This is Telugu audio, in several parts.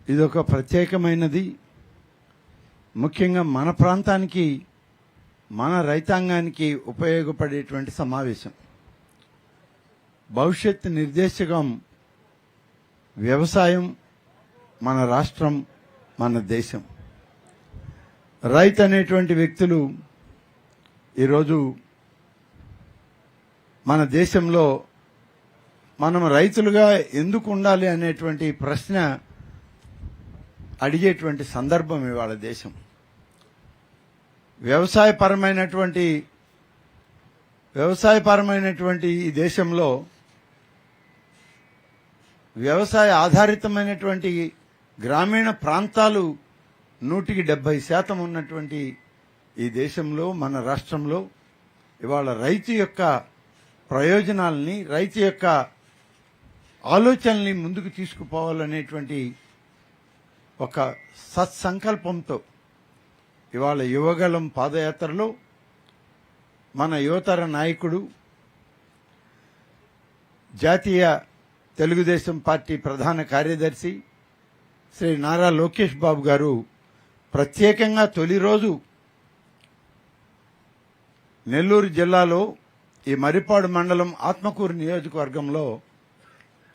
ఇదొక ప్రత్యేకమైనది. ముఖ్యంగా మన ప్రాంతానికి, మన రైతాంగానికి ఉపయోగపడేటువంటి సమావేశం. భవిష్యత్ నిర్దేశకం వ్యవసాయం, మన రాష్ట్రం, మన దేశం. రైతు అనేటువంటి వ్యక్తులు ఈరోజు మన దేశంలో మనం రైతులుగా ఎందుకు ఉండాలి అనేటువంటి ప్రశ్న అడిగేటువంటి సందర్భం ఇవాళ దేశం. వ్యవసాయపరమైనటువంటి ఈ దేశంలో వ్యవసాయ ఆధారితమైనటువంటి గ్రామీణ ప్రాంతాలు 170% ఉన్నటువంటి ఈ దేశంలో, మన రాష్ట్రంలో ఇవాళ రైతు యొక్క ప్రయోజనాలని, రైతు యొక్క ఆలోచనల్ని ముందుకు తీసుకుపోవాలనేటువంటి ఒక సత్సంకల్పంతో ఇవాళ యువగళం పాదయాత్రలో మన యువతర నాయకుడు, జాతీయ తెలుగుదేశం పార్టీ ప్రధాన కార్యదర్శి శ్రీ నారా లోకేష్ బాబు గారు ప్రత్యేకంగా తొలి రోజు నెల్లూరు జిల్లాలో ఈ మర్రిపాడు మండలం ఆత్మకూరు నియోజకవర్గంలో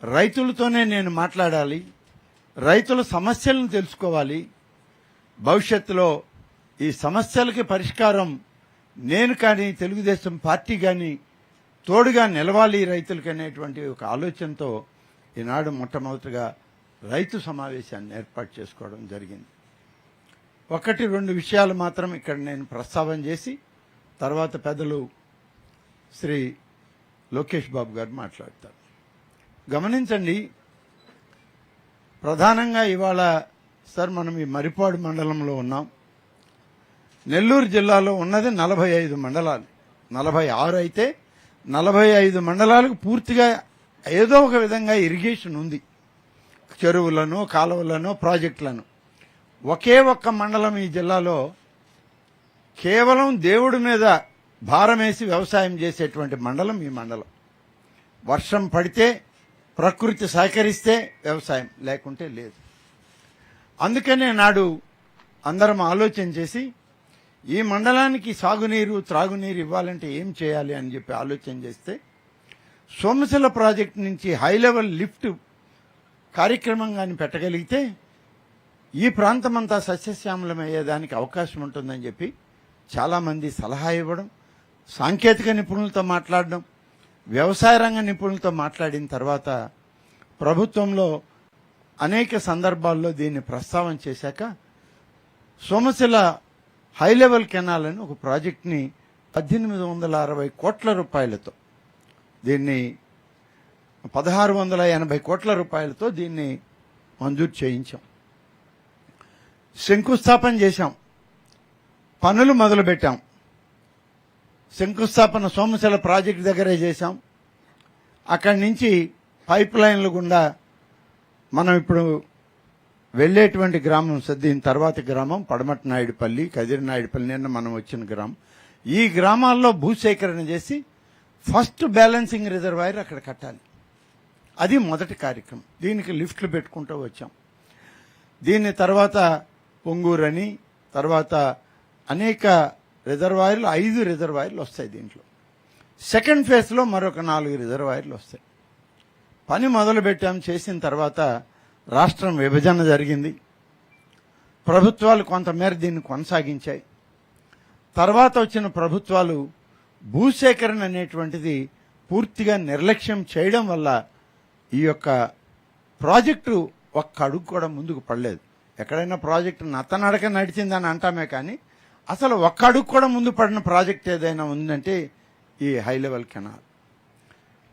రైతులతోనే నేను మాట్లాడాలి, రైతుల సమస్యలను తెలుసుకోవాలి, భవిష్యత్తులో ఈ సమస్యలకి పరిష్కారం నేను కానీ, తెలుగుదేశం పార్టీ కానీ తోడుగా నిలవాలి రైతులకి అనేటువంటి ఒక ఆలోచనతో ఈనాడు మొట్టమొదటిగా రైతు సమావేశాన్ని ఏర్పాటు చేసుకోవడం జరిగింది. 1-2 విషయాలు మాత్రం ఇక్కడ నేను ప్రస్తావన చేసి తర్వాత పెద్దలు శ్రీ లోకేష్ బాబు గారు మాట్లాడతారు. గమనించండి, ప్రధానంగా ఇవాళ సార్ మనం ఈ మర్రిపాడు మండలంలో ఉన్నాం. నెల్లూరు జిల్లాలో ఉన్నది 45 మండలాలు. 46 అయితే 45 మండలాలకు పూర్తిగా ఏదో ఒక విధంగా ఇరిగేషన్ ఉంది. చెరువులను, కాలువలను, ప్రాజెక్టులను. ఒకే ఒక్క మండలం ఈ జిల్లాలో కేవలం దేవుడి మీద భారమేసి వ్యవసాయం చేసేటువంటి మండలం ఈ మండలం. వర్షం పడితే, ప్రకృతి సహకరిస్తే వ్యవసాయం, లేకుంటే లేదు. అందుకనే నాడు అందరం ఆలోచన చేసి ఈ మండలానికి సాగునీరు, త్రాగునీరు ఇవ్వాలంటే ఏం చేయాలి అని చెప్పి ఆలోచన చేస్తే సోమశిల ప్రాజెక్టు నుంచి హై లెవెల్ లిఫ్ట్ కార్యక్రమం కానీ పెట్టగలిగితే ఈ ప్రాంతమంతా సస్యశ్యామలమయ్యేదానికి అవకాశం ఉంటుందని చెప్పి చాలామంది సలహా ఇవ్వడం, సాంకేతిక నిపుణులతో మాట్లాడడం, వ్యవసాయ రంగ నిపుణులతో మాట్లాడిన తర్వాత ప్రభుత్వంలో అనేక సందర్భాల్లో దీన్ని ప్రస్తావన చేశాక సోమశిల హై లెవెల్ కెనాల్ అని ఒక ప్రాజెక్ట్ని 1860 కోట్ల రూపాయలతో, దీన్ని 1680 కోట్ల రూపాయలతో దీన్ని మంజూరు చేయించాం. శంకుస్థాపన చేశాం, పనులు మొదలుపెట్టాం. శంకుస్థాపన సోమశిల ప్రాజెక్టు దగ్గరే చేశాం. అక్కడి నుంచి పైప్ లైన్ల గుండా మనం ఇప్పుడు వెళ్లేటువంటి గ్రామం, దీని తర్వాత గ్రామం పడమటి నాయుడుపల్లి, కదిరి నాయుడుపల్లి, నిన్న మనం వచ్చిన గ్రామం. ఈ గ్రామాల్లో భూసేకరణ చేసి ఫస్ట్ బ్యాలెన్సింగ్ రిజర్వాయర్ అక్కడ కట్టాలి. అది మొదటి కార్యక్రమం. దీనికి లిఫ్ట్లు పెట్టుకుంటూ వచ్చాం. దీని తర్వాత పొంగూరు అని, తర్వాత అనేక రిజర్వాయర్లు, 5 రిజర్వాయర్లు వస్తాయి దీంట్లో. సెకండ్ ఫేజ్లో మరొక 4 రిజర్వాయర్లు వస్తాయి. పని మొదలుపెట్టాం. చేసిన తర్వాత రాష్ట్రం విభజన జరిగింది. ప్రభుత్వాలు కొంతమేర దీన్ని కొనసాగించాయి. తర్వాత వచ్చిన ప్రభుత్వాలు భూసేకరణ అనేటువంటిది పూర్తిగా నిర్లక్ష్యం చేయడం వల్ల ఈ యొక్క ప్రాజెక్టు ఒక్క అడుగు కూడా ముందుకు పడలేదు. ఎక్కడైనా ప్రాజెక్టు నత్తనడక నడిచిందని అంటామే కానీ అసలు ఒక్క అడుగు కూడా ముందు పడిన ప్రాజెక్ట్ ఏదైనా ఉందంటే ఈ హై లెవెల్ కెనాల్.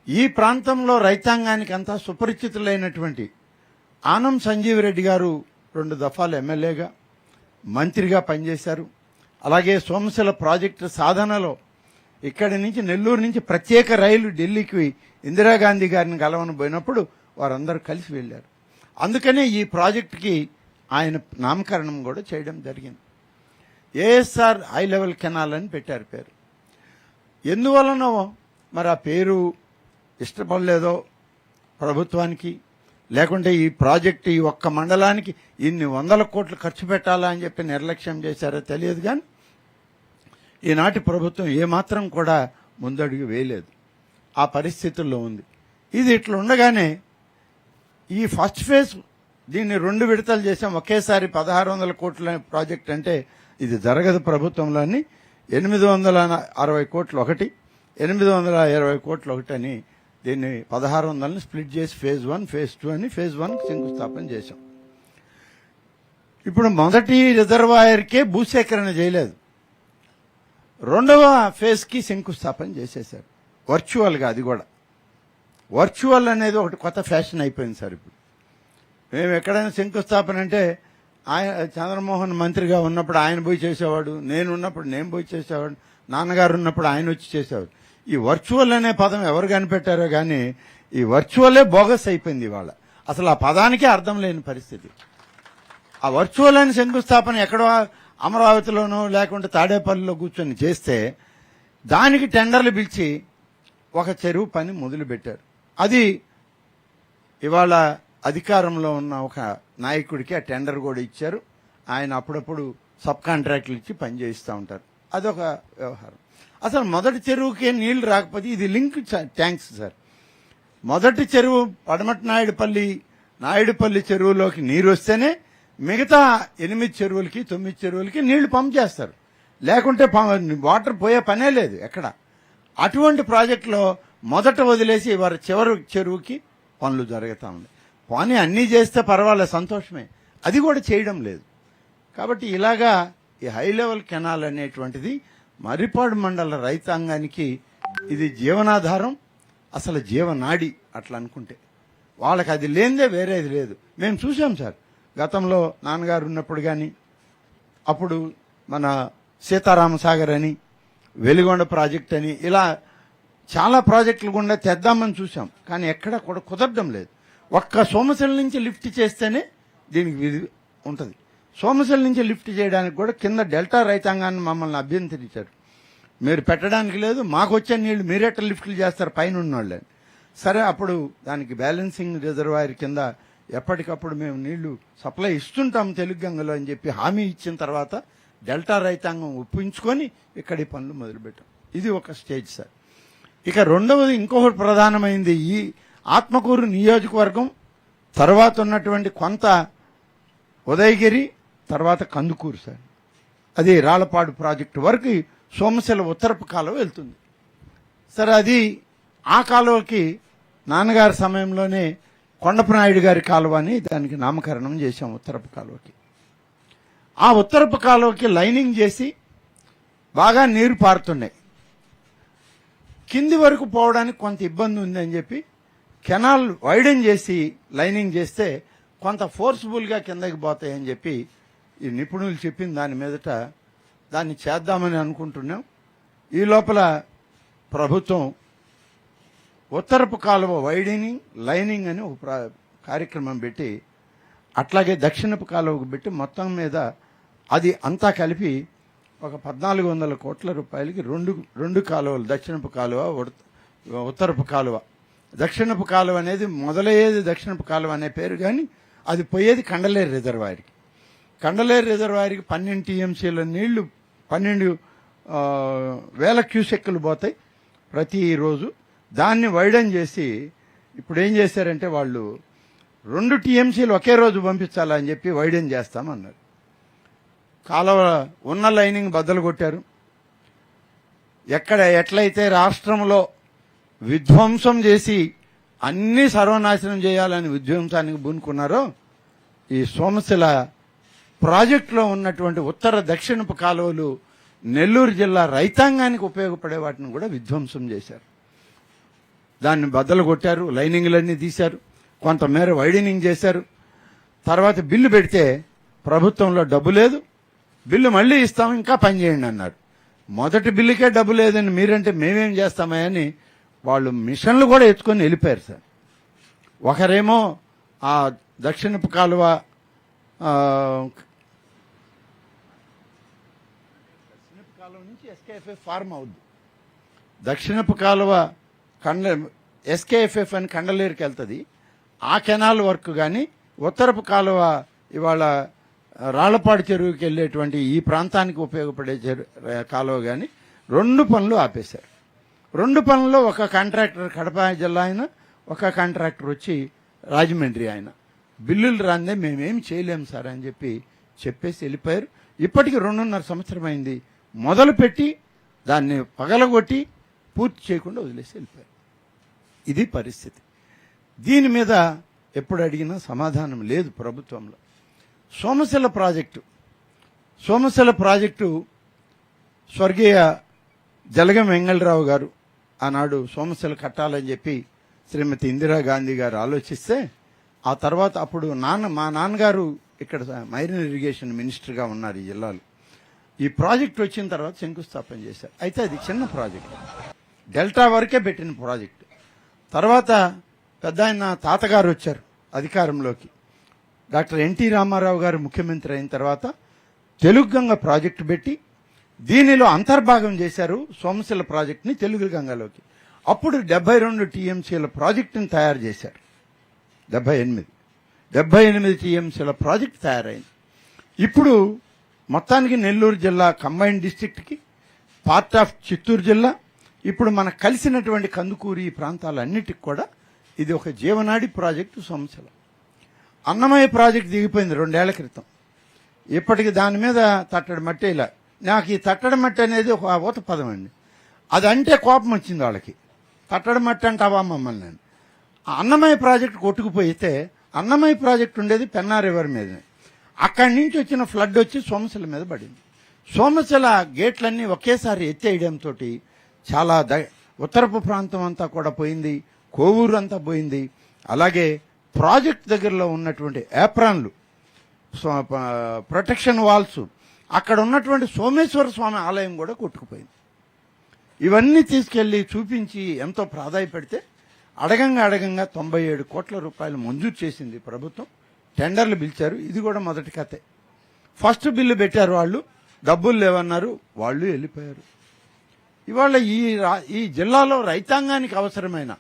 ఈ ప్రాంతంలో రైతాంగానికి అంతా సుపరిచితులైనటువంటి ఆనం సంజీవ్ రెడ్డి గారు 2 దఫాలు ఎమ్మెల్యేగా, మంత్రిగా పనిచేశారు. అలాగే సోమశిల ప్రాజెక్టు సాధనలో ఇక్కడి నుంచి, నెల్లూరు నుంచి ప్రత్యేక రైలు ఢిల్లీకి ఇందిరాగాంధీ గారిని కలవని పోయినప్పుడు వారందరూ కలిసి వెళ్లారు. అందుకనే ఈ ప్రాజెక్టుకి ఆయన నామకరణం కూడా చేయడం జరిగింది. ఏఎస్ఆర్ హై లెవెల్ కెనాల్ అని పెట్టారు పేరు. ఎందువలనో మరి ఆ పేరు ఇష్టపడలేదో ప్రభుత్వానికి, లేకుంటే ఈ ప్రాజెక్టు ఈ ఒక్క మండలానికి ఇన్ని వందల కోట్లు ఖర్చు పెట్టాలా అని చెప్పి నిర్లక్ష్యం చేశారో తెలియదు. కానీ ఈనాటి ప్రభుత్వం ఏమాత్రం కూడా ముందడుగు వేయలేదు. ఆ పరిస్థితుల్లో ఉంది. ఇది ఇట్లా ఉండగానే ఈ ఫస్ట్ ఫేజ్ దీన్ని 2 విడతలు చేసాం. ఒకేసారి 1600 కోట్ల ప్రాజెక్ట్ అంటే ఇది జరగదు ప్రభుత్వంలోని. 860 కోట్లు ఒకటి, 820 కోట్లు ఒకటి అని దీన్ని 1600ని స్ప్లిట్ చేసి ఫేజ్ 1, ఫేజ్ 2 అని ఫేజ్ 1కి శంకుస్థాపన చేశాం. ఇప్పుడు మొదటి రిజర్వాయర్కే భూసేకరణ చేయలేదు, 2వ ఫేజ్కి శంకుస్థాపన చేసేశారు వర్చువల్గా. అది కూడా వర్చువల్ అనేది ఒకటి కొత్త ఫ్యాషన్ అయిపోయింది సార్. ఇప్పుడు మేము ఎక్కడైనా శంకుస్థాపన అంటే ఆయన చంద్రమోహన్ మంత్రిగా ఉన్నప్పుడు ఆయన పోయి చేసేవాడు, నేను ఉన్నప్పుడు నేను పోయి చేసేవాడు, నాన్నగారు ఉన్నప్పుడు ఆయన వచ్చి చేసేవాడు. ఈ వర్చువల్ అనే పదం ఎవరు కనిపెట్టారో కానీ ఈ వర్చువలే బోగస్ అయిపోయింది ఇవాళ. అసలు ఆ పదానికే అర్థం లేని పరిస్థితి. ఆ వర్చువల్ అని శంకుస్థాపన ఎక్కడో అమరావతిలోనో లేకుంటే తాడేపల్లిలో కూర్చొని చేస్తే దానికి టెండర్లు పిలిచి ఒక చెరువు పని మొదలుపెట్టారు. అది ఇవాళ అధికారంలో ఉన్న ఒక నాయకుడికి ఆ టెండర్ కూడా ఇచ్చారు. ఆయన అప్పుడప్పుడు సబ్ కాంట్రాక్టులు ఇచ్చి పని చేయిస్తూ ఉంటారు. అదొక వ్యవహారం. అసలు మొదటి చెరువుకే నీళ్లు రాకపోతే ఇది లింక్ ట్యాంక్స్ సార్. మొదటి చెరువు పడమటి నాయుడుపల్లి చెరువులోకి నీరు వస్తేనే మిగతా 8 చెరువులకి 9 చెరువులకి నీళ్లు పంప్ చేస్తారు. లేకుంటే వాటర్ పోయే పనే లేదు ఎక్కడ. అటువంటి ప్రాజెక్టులో మొదట వదిలేసి వారి చివరి చెరువుకి పనులు జరుగుతూ ఉన్నాయి. పని అన్నీ చేస్తే పర్వాలేదు, సంతోషమే. అది కూడా చేయడం లేదు. కాబట్టి ఇలాగా ఈ హై లెవెల్ కెనాల్ అనేటువంటిది మర్రిపాడు మండల రైతాంగానికి ఇది జీవనాధారం, అసలు జీవనాడి. అట్లా అనుకుంటే వాళ్ళకి అది లేనిదే వేరేది లేదు. మేము చూసాం సార్ గతంలో నాన్నగారు ఉన్నప్పుడు. కానీ అప్పుడు మన సీతారామసాగర్ అని, వెలిగొండ ప్రాజెక్ట్ అని, ఇలా చాలా ప్రాజెక్టులు గుండా తెద్దామని చూసాం. కానీ ఎక్కడ కూడా కుదరడం లేదు. ఒక్క సోమశిల నుంచి లిఫ్ట్ చేస్తేనే దీనికి విధి ఉంటుంది. సోమశిల నుంచి లిఫ్ట్ చేయడానికి కూడా కింద డెల్టా రైతాంగాన్ని మమ్మల్ని అభ్యంతరించారు. మీరు పెట్టడానికి లేదు, మాకు వచ్చే నీళ్లు మీరెట్ట లిఫ్ట్లు చేస్తారు పైన ఉన్నోళ్ళని. సరే, అప్పుడు దానికి బ్యాలెన్సింగ్ రిజర్వాయర్ కింద ఎప్పటికప్పుడు మేము నీళ్లు సప్లై ఇస్తుంటాం తెలుగుగంగలో అని చెప్పి హామీ ఇచ్చిన తర్వాత డెల్టా రైతాంగం ఒప్పించుకొని ఇక్కడి పనులు మొదలుపెట్టాం. ఇది ఒక స్టేజ్ సార్. ఇక రెండవది ఇంకొకటి ప్రధానమైంది, ఈ ఆత్మకూరు నియోజకవర్గం తర్వాత ఉన్నటువంటి కొంత ఉదయగిరి తర్వాత కందుకూరు సార్. అది రాళ్లపాడు ప్రాజెక్టు వరకు సోమశిల ఉత్తరపు కాలువ వెళ్తుంది. సరే, అది ఆ కాలువకి నాన్నగారి సమయంలోనే కొండపనాయుడు గారి కాలువ అని దానికి నామకరణం చేశాం ఉత్తరపు కాలువకి. ఆ ఉత్తరపు కాలువకి లైనింగ్ చేసి బాగా నీరు పారుతున్నాయి. కింది వరకు పోవడానికి కొంత ఇబ్బంది ఉందని చెప్పి కెనాల్ వైడెన్ చేసి లైనింగ్ చేస్తే కొంత ఫోర్స్ఫుల్గా కిందకి పోతాయని చెప్పి ఈ నిపుణులు చెప్పిన దాని మీదట దాన్ని చేద్దామని అనుకుంటున్నాం. ఈ లోపల ప్రభుత్వం ఉత్తరపు కాలువ వైడనింగ్ లైనింగ్ అని ఒక కార్యక్రమం పెట్టి, అట్లాగే దక్షిణపు కాలువకు పెట్టి మొత్తం మీద అది అంతా కలిపి ఒక 1400 కోట్ల రూపాయలకి రెండు కాలువలు, దక్షిణపు కాలువ ఉత్తరపు కాలువ. దక్షిణపు కాలువ అనేది మొదలయ్యేది దక్షిణపు కాలువ అనే పేరు, కానీ అది పోయేది కండలేరు రిజర్వాయర్కి. కండలేరు రిజర్వాయర్కి 12 టీఎంసీల నీళ్లు 12,000 క్యూసెక్కులు పోతాయి ప్రతిరోజు. దాన్ని వైడన్ చేసి ఇప్పుడు ఏం చేశారంటే వాళ్ళు 2 టీఎంసీలు ఒకే రోజు పంపించాలని చెప్పి వైడన్ చేస్తామన్నారు. కాలువ ఉన్న లైనింగ్ బద్దలు కొట్టారు. ఎట్లయితే రాష్ట్రంలో విధ్వంసం చేసి అన్ని సర్వనాశనం చేయాలని విధ్వంసానికి పూనుకున్నారో, ఈ సోమశిల ప్రాజెక్టులో ఉన్నటువంటి ఉత్తర దక్షిణపు కాలువలు నెల్లూరు జిల్లా రైతాంగానికి ఉపయోగపడే వాటిని కూడా విధ్వంసం చేశారు. దాన్ని బద్దలు కొట్టారు, లైనింగ్లన్నీ తీశారు, కొంతమేర వైడనింగ్ చేశారు. తర్వాత బిల్లు పెడితే ప్రభుత్వంలో డబ్బు లేదు, బిల్లు మళ్ళీ ఇస్తాం ఇంకా పనిచేయండి అన్నారు. మొదటి బిల్లుకే డబ్బు లేదని మీరంటే మేమేం చేస్తామని వాళ్ళు మిషన్లు కూడా ఎత్తుకొని వెళ్ళిపోయారు సార్. ఒకరేమో ఆ దక్షిణపు కాలువ నుంచి ఎస్కేఎఫ్ఏ ఫార్మ్ అవుద్ది, దక్షిణపు కాలువ ఎస్కేఎఫ్ఎఫ్ అని కండలేరుకి వెళ్తుంది. ఆ కెనాల్ వర్క్ కానీ ఉత్తరపు కాలువ ఇవాళ రాళ్లపాడు చెరువుకి వెళ్ళేటువంటి ఈ ప్రాంతానికి ఉపయోగపడే కాలువ కానీ 2 పనులు ఆపేశారు. 2 పనుల్లో ఒక కాంట్రాక్టర్ కడప జిల్లా ఆయన, ఒక కాంట్రాక్టర్ వచ్చి రాజమండ్రి ఆయన. బిల్లులు రాందే మేమేం చేయలేము సార్ అని చెప్పేసి వెళ్ళిపోయారు. ఇప్పటికి 2.5 సంవత్సరం అయింది. మొదలుపెట్టి దాన్ని పగలగొట్టి పూర్తి చేయకుండా వదిలేసి వెళ్ళిపోయారు. ఇది పరిస్థితి. దీని మీద ఎప్పుడు అడిగినా సమాధానం లేదు ప్రభుత్వంలో. సోమశిల ప్రాజెక్టు స్వర్గీయ జలగం వెంగళరావు గారు ఆనాడు సోమశిల కట్టాలని చెప్పి శ్రీమతి ఇందిరాగాంధీ గారు ఆలోచిస్తే, ఆ తర్వాత అప్పుడు మా నాన్నగారు ఇక్కడ మైనర్ ఇరిగేషన్ మినిస్టర్గా ఉన్నారు ఈ జిల్లాలో. ఈ ప్రాజెక్ట్ వచ్చిన తర్వాత శంకుస్థాపన చేశారు. అయితే అది చిన్న ప్రాజెక్ట్, డెల్టా వరకే పెట్టిన ప్రాజెక్టు. తర్వాత పెద్ద ఆయన తాతగారు వచ్చారు అధికారంలోకి. డాక్టర్ ఎన్టీ రామారావు గారు ముఖ్యమంత్రి అయిన తర్వాత తెలుగు గంగ ప్రాజెక్టు పెట్టి దీనిలో అంతర్భాగం చేశారు సోమశిల ప్రాజెక్టుని తెలుగు గంగలోకి. అప్పుడు 72 టీఎంసీల ప్రాజెక్టుని తయారు చేశారు. 78 టీఎంసీల ప్రాజెక్టు తయారైంది. ఇప్పుడు మొత్తానికి నెల్లూరు జిల్లా కంబైన్డ్ డిస్ట్రిక్ట్కి పార్ట్ ఆఫ్ చిత్తూరు జిల్లా, ఇప్పుడు మనకు కలిసినటువంటి కందుకూరి ఈ ప్రాంతాలన్నిటికి కూడా ఇది ఒక జీవనాడి ప్రాజెక్టు సోమశిల. అన్నమయ్య ప్రాజెక్టు దిగిపోయింది 2 ఏళ్ల క్రితం. ఇప్పటికి దాని మీద తట్టడి మట్టి ఇలా. నాకు ఈ తట్టడి మట్టి అనేది ఒక ఊత పదం అండి. అదంటే కోపం వచ్చింది వాళ్ళకి. తట్టడి మట్టి అంటావా మమ్మల్ని నేను. అన్నమయ్య ప్రాజెక్టు కొట్టుకుపోయితే అన్నమయ్య ప్రాజెక్టు ఉండేది పెన్నా రివర్ మీదనే. అక్కడి నుంచి వచ్చిన ఫ్లడ్ వచ్చి సోమశిల మీద పడింది. సోమశిల గేట్లన్నీ ఒకేసారి ఎత్తేయడంతో చాలా ఉత్తరపు ప్రాంతం అంతా కూడా పోయింది, కోవూరు అంతా పోయింది. అలాగే ప్రాజెక్ట్ దగ్గరలో ఉన్నటువంటి ఏప్రాన్లు, ప్రొటెక్షన్ వాల్స్, అక్కడ ఉన్నటువంటి సోమేశ్వర స్వామి ఆలయం కూడా కొట్టుకుపోయింది. ఇవన్నీ తీసుకెళ్లి చూపించి ఎంతో ప్రాధాయపడితే అడగంగా 97 కోట్ల రూపాయలు మంజూరు చేసింది ప్రభుత్వం. టెండర్లు పిలిచారు. ఇది కూడా మొదటి కథే. ఫస్ట్ బిల్లు పెట్టారు వాళ్ళు, డబ్బులు లేవన్నారు, వాళ్ళు వెళ్ళిపోయారు. ఇవాళ ఈ జిల్లాలో రైతాంగానికి అవసరమైన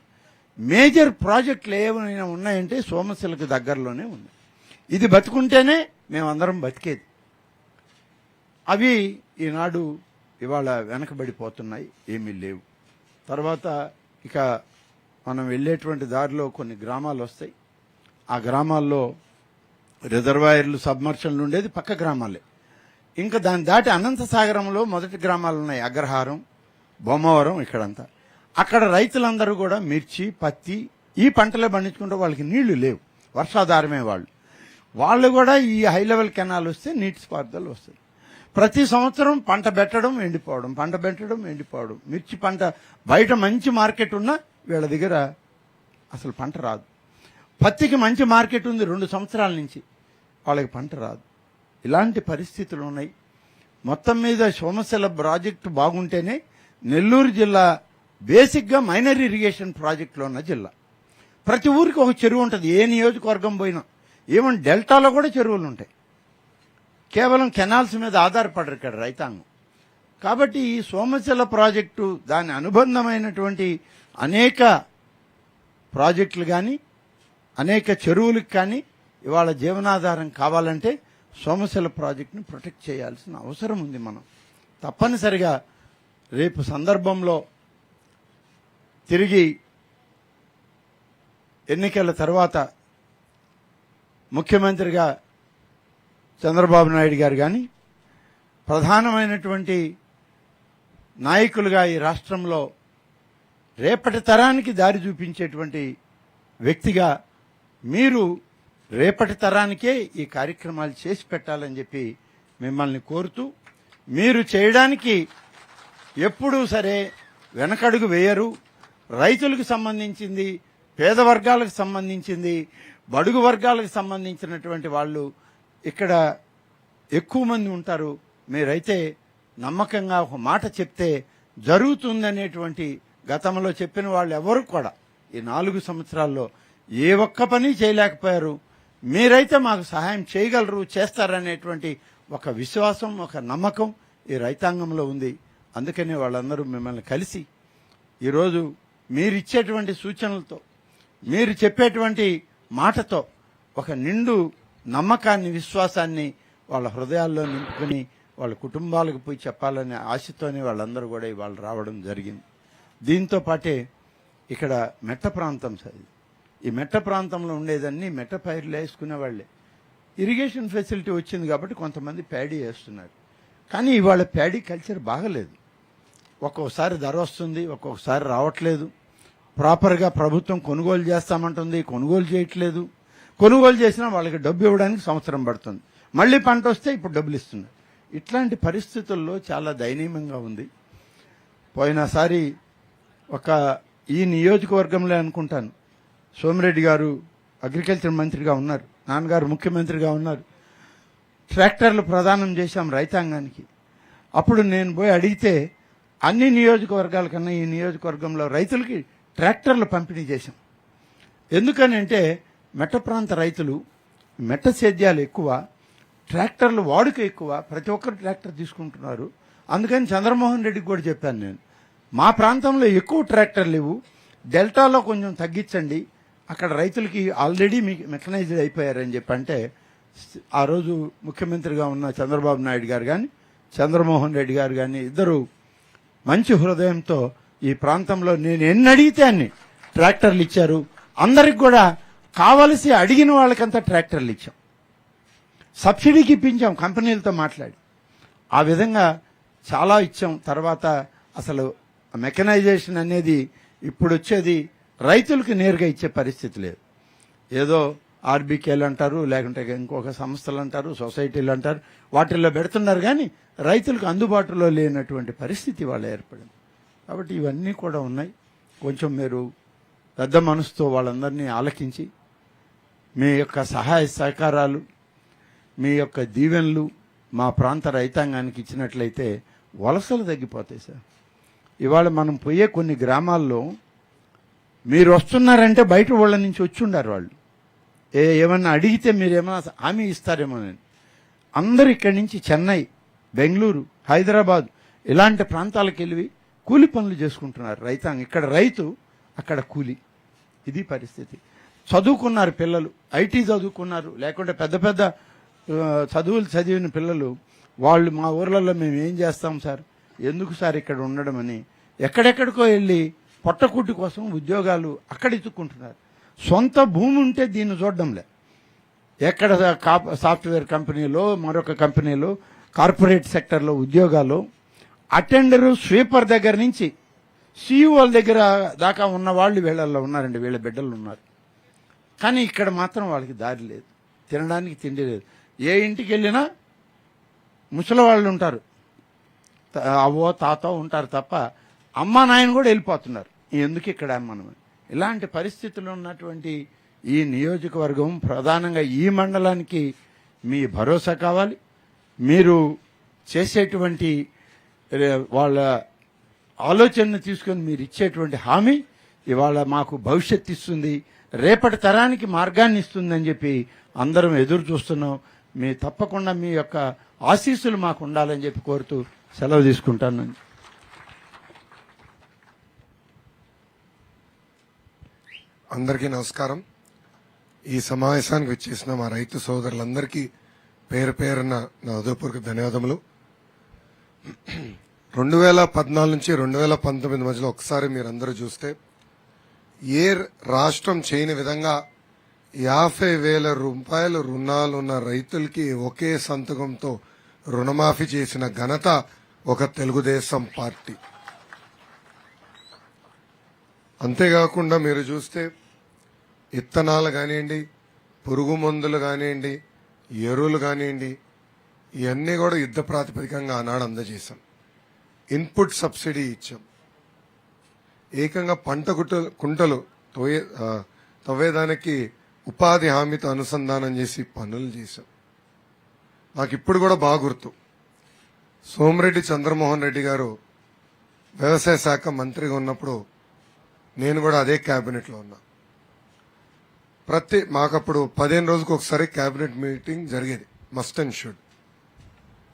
మేజర్ ప్రాజెక్టులు ఏమైనా ఉన్నాయంటే సోమశిలకు దగ్గరలోనే ఉన్నాయి. ఇది బతుకుంటేనే మేమందరం బతికేది. అవి ఈనాడు ఇవాళ వెనకబడిపోతున్నాయి, ఏమీ లేవు. తర్వాత ఇక మనం వెళ్ళేటువంటి దారిలో కొన్ని గ్రామాలు వస్తాయి. ఆ గ్రామాల్లో రిజర్వాయర్లు, సబ్మర్షన్లు ఉండేది పక్క గ్రామాలే. ఇంకా దాన్ని దాటి అనంతసాగరంలో మొదటి గ్రామాలు ఉన్నాయి, అగ్రహారం, బొమ్మవరం, ఇక్కడంతా. అక్కడ రైతులందరూ కూడా మిర్చి, పత్తి ఈ పంటలే పండించుకుంటే వాళ్ళకి నీళ్లు లేవు, వర్షాధారమే వాళ్ళు కూడా ఈ హై లెవెల్ కెనాల్ వస్తే నీటిపారుదల వస్తుంది. ప్రతి సంవత్సరం పంట పెట్టడం ఎండిపోవడం. మిర్చి పంట బయట మంచి మార్కెట్ ఉన్నా వీళ్ళ దగ్గర అసలు పంట రాదు. పత్తికి మంచి మార్కెట్ ఉంది 2 సంవత్సరాల నుంచి, వాళ్ళకి పంట రాదు. ఇలాంటి పరిస్థితులు ఉన్నాయి. మొత్తం మీద సోమశిల ప్రాజెక్టు బాగుంటేనే నెల్లూరు జిల్లా బేసిక్గా మైనర్ ఇరిగేషన్ ప్రాజెక్టులో ఉన్న జిల్లా. ప్రతి ఊరికి ఒక చెరువు ఉంటుంది, ఏ నియోజకవర్గం పోయినా. ఈవెన్ డెల్టాలో కూడా చెరువులు ఉంటాయి. కేవలం కెనాల్స్ మీద ఆధారపడరు ఇక్కడ రైతాంగం. కాబట్టి ఈ సోమశిల ప్రాజెక్టు, దాని అనుబంధమైనటువంటి అనేక ప్రాజెక్టులు కానీ, అనేక చెరువులకు కానీ ఇవాళ జీవనాధారం కావాలంటే సోమశిల ప్రాజెక్టును ప్రొటెక్ట్ చేయాల్సిన అవసరం ఉంది. మనం తప్పనిసరిగా రేపు సందర్భంలో తిరిగి ఎన్నికల తర్వాత ముఖ్యమంత్రిగా చంద్రబాబు నాయుడు గారు కానీ, ప్రధానమైనటువంటి నాయకులుగా ఈ రాష్ట్రంలో రేపటి తరానికి దారి చూపించేటువంటి వ్యక్తిగా మీరు రేపటి తరానికే ఈ కార్యక్రమాలు చేసి పెట్టాలని చెప్పి మిమ్మల్ని కోరుతూ, మీరు చేయడానికి ఎప్పుడూ సరే వెనకడుగు వేయరు. రైతులకు సంబంధించింది, పేద వర్గాలకు సంబంధించింది, బడుగు వర్గాలకు సంబంధించినటువంటి వాళ్ళు ఇక్కడ ఎక్కువ మంది ఉంటారు. మీరైతే నమ్మకంగా ఒక మాట చెప్తే జరుగుతుందనేటువంటి గతంలో చెప్పిన వాళ్ళు ఎవరు కూడా ఈ 4 సంవత్సరాల్లో ఏ ఒక్క పని చేయలేకపోయారు. మీరైతే మాకు సహాయం చేయగలరు, చేస్తారనేటువంటి ఒక విశ్వాసం, ఒక నమ్మకం ఈ రైతాంగంలో ఉంది. అందుకనే వాళ్ళందరూ మిమ్మల్ని కలిసి ఈరోజు మీరిచ్చేటువంటి సూచనలతో, మీరు చెప్పేటువంటి మాటతో ఒక నిండు నమ్మకాన్ని, విశ్వాసాన్ని వాళ్ళ హృదయాల్లో నింపుకొని వాళ్ళ కుటుంబాలకు పోయి చెప్పాలనే ఆశతోనే వాళ్ళందరూ కూడా ఇవాళ రావడం జరిగింది. దీంతో పాటే ఇక్కడ మెట్ట ప్రాంతం సార్, ఈ మెట్ట ప్రాంతంలో ఉండేదన్నీ మెట్ట పైర్లు వేసుకునే వాళ్ళే. ఇరిగేషన్ ఫెసిలిటీ వచ్చింది కాబట్టి కొంతమంది ప్యాడీ వేస్తున్నారు. కానీ ఇవాళ ప్యాడీ కల్చర్ బాగలేదు. ఒక్కొక్కసారి ధర వస్తుంది, ఒక్కొక్కసారి రావట్లేదు. ప్రాపర్గా ప్రభుత్వం కొనుగోలు చేస్తామంటుంది, కొనుగోలు చేయట్లేదు. కొనుగోలు చేసినా వాళ్ళకి డబ్బు ఇవ్వడానికి సంవత్సరం పడుతుంది. మళ్ళీ పంట వస్తే ఇప్పుడు డబ్బులు ఇస్తున్నారు. ఇట్లాంటి పరిస్థితుల్లో చాలా దయనీయంగా ఉంది. పోయినసారి ఈ నియోజకవర్గంలో అనుకుంటాను సోమిరెడ్డి గారు అగ్రికల్చర్ మంత్రిగా ఉన్నారు, నాన్నగారు ముఖ్యమంత్రిగా ఉన్నారు. ట్రాక్టర్లు ప్రదానం చేశాం రైతాంగానికి. అప్పుడు నేను పోయి అడిగితే అన్ని నియోజకవర్గాల కన్నా ఈ నియోజకవర్గంలో రైతులకి ట్రాక్టర్లు పంపిణీ చేశాం. ఎందుకని అంటే మెట్ట ప్రాంత రైతులు మెట్ట సేద్యాలు ఎక్కువ, ట్రాక్టర్లు వాడుక ఎక్కువ, ప్రతి ఒక్కరు ట్రాక్టర్ తీసుకుంటున్నారు. అందుకని చంద్రమోహన్ రెడ్డికి కూడా చెప్పాను నేను, మా ప్రాంతంలో ఎక్కువ ట్రాక్టర్లు లేవు, డెల్టాలో కొంచెం తగ్గించండి, అక్కడ రైతులకి ఆల్రెడీ మెకనైజ్డ్ అయిపోయారని చెప్పంటే ఆ రోజు ముఖ్యమంత్రిగా ఉన్న చంద్రబాబు నాయుడు గారు కానీ చంద్రమోహన్ రెడ్డి గారు కానీ ఇద్దరు మంచి హృదయంతో ఈ ప్రాంతంలో నేను ఎన్ని అడిగితే అన్ని ట్రాక్టర్లు ఇచ్చారు. అందరికి కూడా కావలసి అడిగిన వాళ్ళకంతా ట్రాక్టర్లు ఇచ్చాం. సబ్సిడీకి ఇప్పించాం కంపెనీలతో మాట్లాడి. ఆ విధంగా చాలా ఇచ్చాం. తర్వాత అసలు మెకనైజేషన్ అనేది ఇప్పుడు వచ్చేది రైతులకు నేరుగా ఇచ్చే పరిస్థితి లేదు. ఏదో ఆర్బీకేలు అంటారు, లేకుంటే ఇంకొక సంస్థలు అంటారు, సొసైటీలు అంటారు, వాటిల్లో పెడుతున్నారు. కానీ రైతులకు అందుబాటులో లేనటువంటి పరిస్థితి వాళ్ళు ఏర్పడింది. కాబట్టి ఇవన్నీ కూడా ఉన్నాయి. కొంచెం మీరు పెద్ద మనసుతో వాళ్ళందరినీ ఆలకించి మీ యొక్క సహాయ సహకారాలు, మీ యొక్క దీవెనలు మా ప్రాంత రైతాంగానికి ఇచ్చినట్లయితే వలసలు తగ్గిపోతాయి సార్. ఇవాళ మనం పోయే కొన్ని గ్రామాల్లో మీరు వస్తున్నారంటే బయట వాళ్ళ నుంచి వచ్చి ఉండారు. వాళ్ళు ఏమన్నా అడిగితే మీరేమన్నా హామీ ఇస్తారేమో. నేను అందరు ఇక్కడి నుంచి చెన్నై, బెంగళూరు, హైదరాబాద్ ఇలాంటి ప్రాంతాలకు వెళ్ళి కూలి పనులు చేసుకుంటున్నారు రైతాంగం. ఇక్కడ రైతు, అక్కడ కూలి. ఇది పరిస్థితి. చదువుకున్నారు పిల్లలు, ఐటీ చదువుకున్నారు, లేకుంటే పెద్ద పెద్ద చదువులు చదివిన పిల్లలు వాళ్ళు మా ఊర్లలో మేము ఏం చేస్తాం సార్, ఎందుకు సార్ ఇక్కడ ఉండడం అని ఎక్కడెక్కడికో వెళ్ళి పొట్టకూటి కోసం ఉద్యోగాలు అక్కడ ఇచ్చుకుంటున్నారు. సొంత భూమి ఉంటే దీన్ని చూడడంలే. ఎక్కడ సాఫ్ట్వేర్ కంపెనీలో, మరొక కంపెనీలో, కార్పొరేట్ సెక్టర్లో ఉద్యోగాలు అటెండరు, స్వీపర్ దగ్గర నుంచి సీఈఓల దగ్గర దాకా ఉన్న వాళ్ళు వీళ్ళల్లో ఉన్నారండి. వీళ్ళ బిడ్డలు ఉన్నారు. కానీ ఇక్కడ మాత్రం వాళ్ళకి దారి లేదు, తినడానికి తిండి లేదు. ఏ ఇంటికి వెళ్ళినా ముసలి వాళ్ళు ఉంటారు, అవ్వో తాతో ఉంటారు తప్ప అమ్మా నాయన కూడా వెళ్ళిపోతున్నారు. ఎందుకు ఇక్కడ మనం ఇలాంటి పరిస్థితులు ఉన్నటువంటి ఈ నియోజకవర్గం, ప్రధానంగా ఈ మండలానికి మీ భరోసా కావాలి. మీరు చేసేటువంటి వాళ్ళ ఆలోచనను తీసుకొని మీరు ఇచ్చేటువంటి హామీ ఇవాళ మాకు భవిష్యత్తు ఇస్తుంది, రేపటి తరానికి మార్గాన్ని ఇస్తుందని చెప్పి అందరం ఎదురు చూస్తున్నాం. మీ తప్పకుండా మీ యొక్క ఆశీస్సులు మాకు ఉండాలని చెప్పి కోరుతూ సెలవు తీసుకుంటాను. అందరికీ నమస్కారం. ఈ సమావేశానికి వచ్చేసిన మా రైతు సోదరులందరికీ పేరు పేరున నా హృదయపూర్వక ధన్యవాదములు. 2014 నుంచి 2019 మధ్యలో ఒకసారి మీరందరూ చూస్తే ఏ రాష్ట్రం చేయని విధంగా 50,000 రూపాయల రుణాలు ఉన్న రైతులకి ఒకే సంతకంతో రుణమాఫీ చేసిన ఘనత ఒక తెలుగుదేశం పార్టీ. అంతేకాకుండా మీరు చూస్తే ఇత్తనాలు కానివ్వండి, పురుగు మందులు కానివ్వండి, ఎరువులు కానివ్వండి, ఇవన్నీ కూడా యుద్ధ ప్రాతిపదికంగా ఆనాడు అందజేశాం. ఇన్పుట్ సబ్సిడీ ఇచ్చాం. ఏకంగా పంట కుంటలు తవ్వేదానికి ఉపాధి హామీతో అనుసంధానం చేసి పనులు చేశాం. నాకు ఇప్పుడు కూడా బాగా గుర్తు, సోమిరెడ్డి చంద్రమోహన్ రెడ్డి గారు వ్యవసాయ శాఖ మంత్రిగా ఉన్నప్పుడు నేను కూడా అదే క్యాబినెట్లో ఉన్నా. మాకప్పుడు 15 రోజులకు ఒకసారి క్యాబినెట్ మీటింగ్ జరిగేది, మస్ట్ అండ్ షుడ్.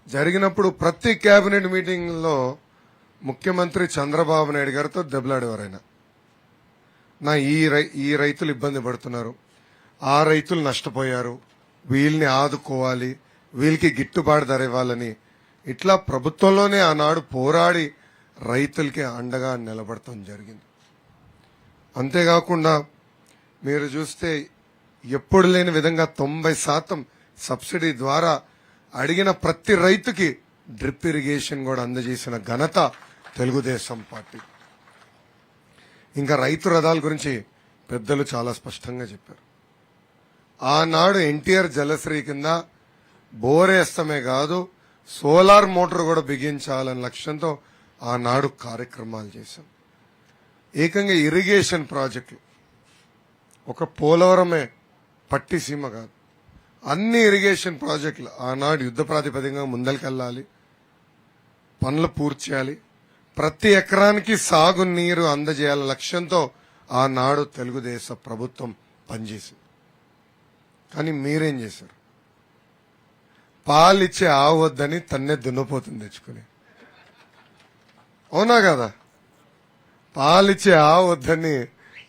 జరిగినప్పుడు ప్రతి క్యాబినెట్ మీటింగ్ లో ముఖ్యమంత్రి చంద్రబాబు నాయుడు గారితో దెబ్బలాడేవారు. ఆయన ఈ రైతులు ఇబ్బంది పడుతున్నారు, ఆ రైతులు నష్టపోయారు, వీళ్ళని ఆదుకోవాలి, వీళ్ళకి గిట్టుబాటు ధర ఇవ్వాలని ఇట్లా ప్రభుత్వంలోనే ఆనాడు పోరాడి రైతులకి అండగా నిలబడటం జరిగింది. అంతేకాకుండా మీరు చూస్తే ఎప్పుడు లేని విధంగా 90% సబ్సిడీ ద్వారా అడిగిన ప్రతి రైతుకి డ్రిప్ ఇరిగేషన్ కూడా అందజేసిన ఘనత తెలుగుదేశం పార్టీ. ఇంకా రైతు రథాల గురించి పెద్దలు చాలా స్పష్టంగా చెప్పారు. ఆనాడు ఎన్టీఆర్ జలశ్రీ కింద బోరేస్తమే కాదు సోలార్ మోటార్ కూడా బిగించాలన్న లక్ష్యంతో ఆనాడు కార్యక్రమాలు చేశాం. ఏకంగా ఇరిగేషన్ ప్రాజెక్టులు, ఒక పోలవరమే పట్టిసీమ కాదు, అన్ని ఇరిగేషన్ ప్రాజెక్టులు ఆనాడు యుద్ధ ప్రాతిపదికగా ముందరికెళ్లాలి, పనులు పూర్తి చేయాలి, ప్రతి ఎకరానికి సాగునీరు అందజేయాలన్న లక్ష్యంతో ఆనాడు తెలుగుదేశ ప్రభుత్వం పనిచేసింది. కానీ మీరేం చేశారు? పాలిచ్చే ఆవు వద్దని తన్నే దున్నపోతుంది తెచ్చుకుని, అవునా కదా? పాలిచ్చే ఆవు వద్దని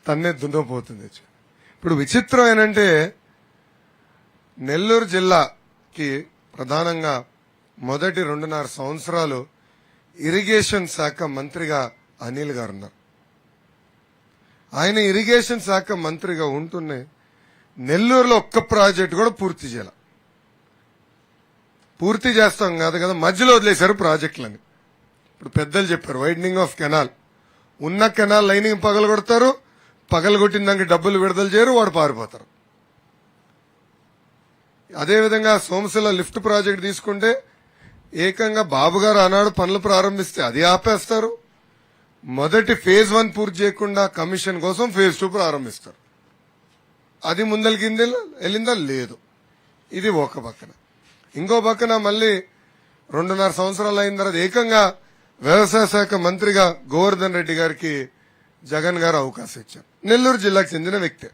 తన్నే దున్నపోతుంది తెచ్చుకుని. ఇప్పుడు విచిత్రం ఏంటంటే నెల్లూరు జిల్లాకి ప్రధానంగా మొదటి 2.5 సంవత్సరాలు ఇరిగేషన్ శాఖ మంత్రిగా అనిల్ గారు ఉన్నారు. ఆయన ఇరిగేషన్ శాఖ మంత్రిగా ఉంటూనే నెల్లూరులో ఒక్క ప్రాజెక్టు కూడా పూర్తి చేయాల. పూర్తి చేస్తాం కాదు కదా, మధ్యలో వదిలేశారు ప్రాజెక్టులని. ఇప్పుడు పెద్దలు చెప్పారు వైడనింగ్ ఆఫ్ కెనాల్, ఉన్న కెనాల్ లైనింగ్ పగలగొడతారు, పగలగొట్టిన దానికి డబ్బులు విడుదల చేయరు, వాడు పారిపోతారు. అదేవిధంగా సోమశిల లిఫ్ట్ ప్రాజెక్ట్ తీసుకుంటే ఏకంగా బాబు గారు ఆనాడు పనులు ప్రారంభిస్తే అది ఆపేస్తారు. మొదటి ఫేజ్ 1 పూర్తి చేయకుండా కమిషన్ కోసం ఫేజ్ 2 ప్రారంభిస్తారు. అది ముందరికి వెళ్ళిందా? లేదు. ఇది ఒక పక్కన. ఇంకో పక్కన మళ్ళీ 2.5 సంవత్సరాలు అయిన తర్వాత ఏకంగా వ్యవసాయ శాఖ మంత్రిగా గోవర్ధన్ రెడ్డి గారికి జగన్ గారు అవకాశం ఇచ్చారు. నెల్లూరు జిల్లాకు చెందిన వ్యక్తే.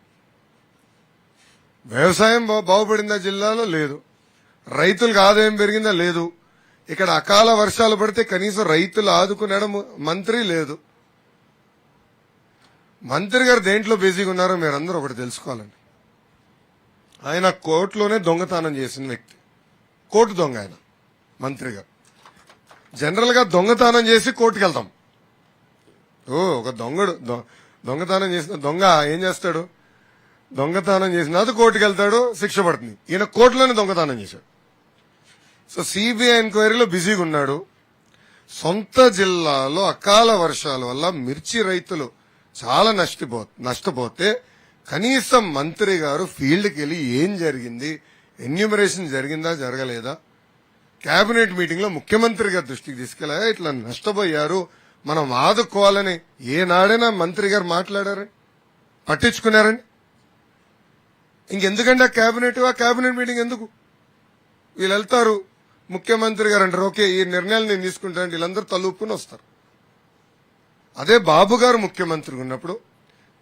వ్యవసాయం బాగుపడిందా జిల్లాలో? లేదు. రైతులకు ఆదాయం పెరిగిందా? లేదు. ఇక్కడ అకాల వర్షాలు పడితే కనీసం రైతులు ఆదుకునడం మంత్రి లేదు. మంత్రి గారు దేంట్లో బిజీగా ఉన్నారో మీరందరూ ఒకటి తెలుసుకోవాలండి. ఆయన కోర్టులోనే దొంగతనం చేసిన వ్యక్తి, కోర్టు దొంగ ఆయన మంత్రి గారు. జనరల్ గా దొంగతనం చేసి కోర్టుకు వెళ్తాం. ఒక దొంగతనం చేసిన దొంగ ఏం చేస్తాడు? దొంగతనం చేసిన అది కోర్టుకు వెళ్తాడు, శిక్ష పడుతుంది. ఈయన కోర్టులోనే దొంగతనం చేశాడు. సో సిబిఐ ఎంక్వైరీలో బిజీగా ఉన్నాడు. సొంత జిల్లాలో అకాల వర్షాల వల్ల మిర్చి రైతులు చాలా నష్టపోతే కనీసం మంత్రి గారు ఫీల్డ్కి వెళ్ళి ఏం జరిగింది, ఎన్యూమరేషన్ జరిగిందా జరగలేదా, కేబినెట్ మీటింగ్ లో ముఖ్యమంత్రి గారి దృష్టికి తీసుకెళ్లా ఇట్లా నష్టపోయారు మనం ఆదుకోవాలని ఏనాడైనా మంత్రి గారు మాట్లాడారని, పట్టించుకున్నారని? ఇంకెందుకంటే ఆ కేబినెట్ మీటింగ్ ఎందుకు? వీళ్ళు వెళ్తారు, ముఖ్యమంత్రి గారు అంటారు ఓకే ఈ నిర్ణయాలు నేను తీసుకుంటాను, వీళ్ళందరూ తలూపుని వస్తారు. అదే బాబు గారు ముఖ్యమంత్రిగా ఉన్నప్పుడు,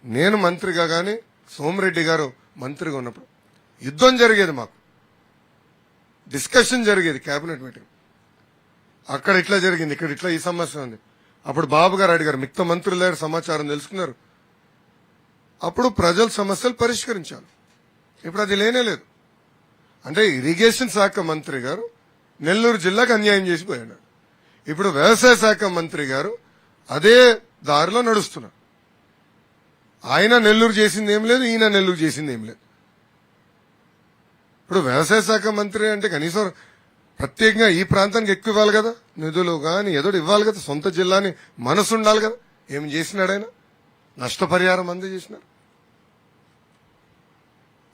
నేను మంత్రిగా గాని సోమిరెడ్డి గారు మంత్రిగా ఉన్నప్పుడు యుద్ధం జరిగేది, మాకు డిస్కషన్ జరిగేది కేబినెట్ మీటింగ్. అక్కడ ఇట్లా జరిగింది, ఇక్కడ ఇట్లా ఈ సమస్య ఉంది. అప్పుడు బాబు గారు అడిగారు, మిగతా మంత్రుల దగ్గర సమాచారం తెలుసుకున్నారు. అప్పుడు ప్రజల సమస్యలు పరిష్కరించారు. ఇప్పుడు అది లేనే లేదు. అంటే ఇరిగేషన్ శాఖ మంత్రి గారు నెల్లూరు జిల్లాకు అన్యాయం చేసిపోయాడు. ఇప్పుడు వ్యవసాయ శాఖ మంత్రి గారు అదే దారిలో నడుస్తున్నారు. ఆయన నెల్లూరు చేసింది ఏం లేదు, ఈయన నెల్లూరు చేసింది ఏం లేదు. ఇప్పుడు వ్యవసాయ శాఖ మంత్రి అంటే కనీసం ప్రత్యేకంగా ఈ ప్రాంతానికి ఎక్కువ ఇవ్వాలి కదా, నిధులు కానీ ఏదో ఇవ్వాలి కదా, సొంత జిల్లాని మనసు ఉండాలి కదా. ఏం చేసినాడైనా? నష్టపరిహారం అందజేసినారు.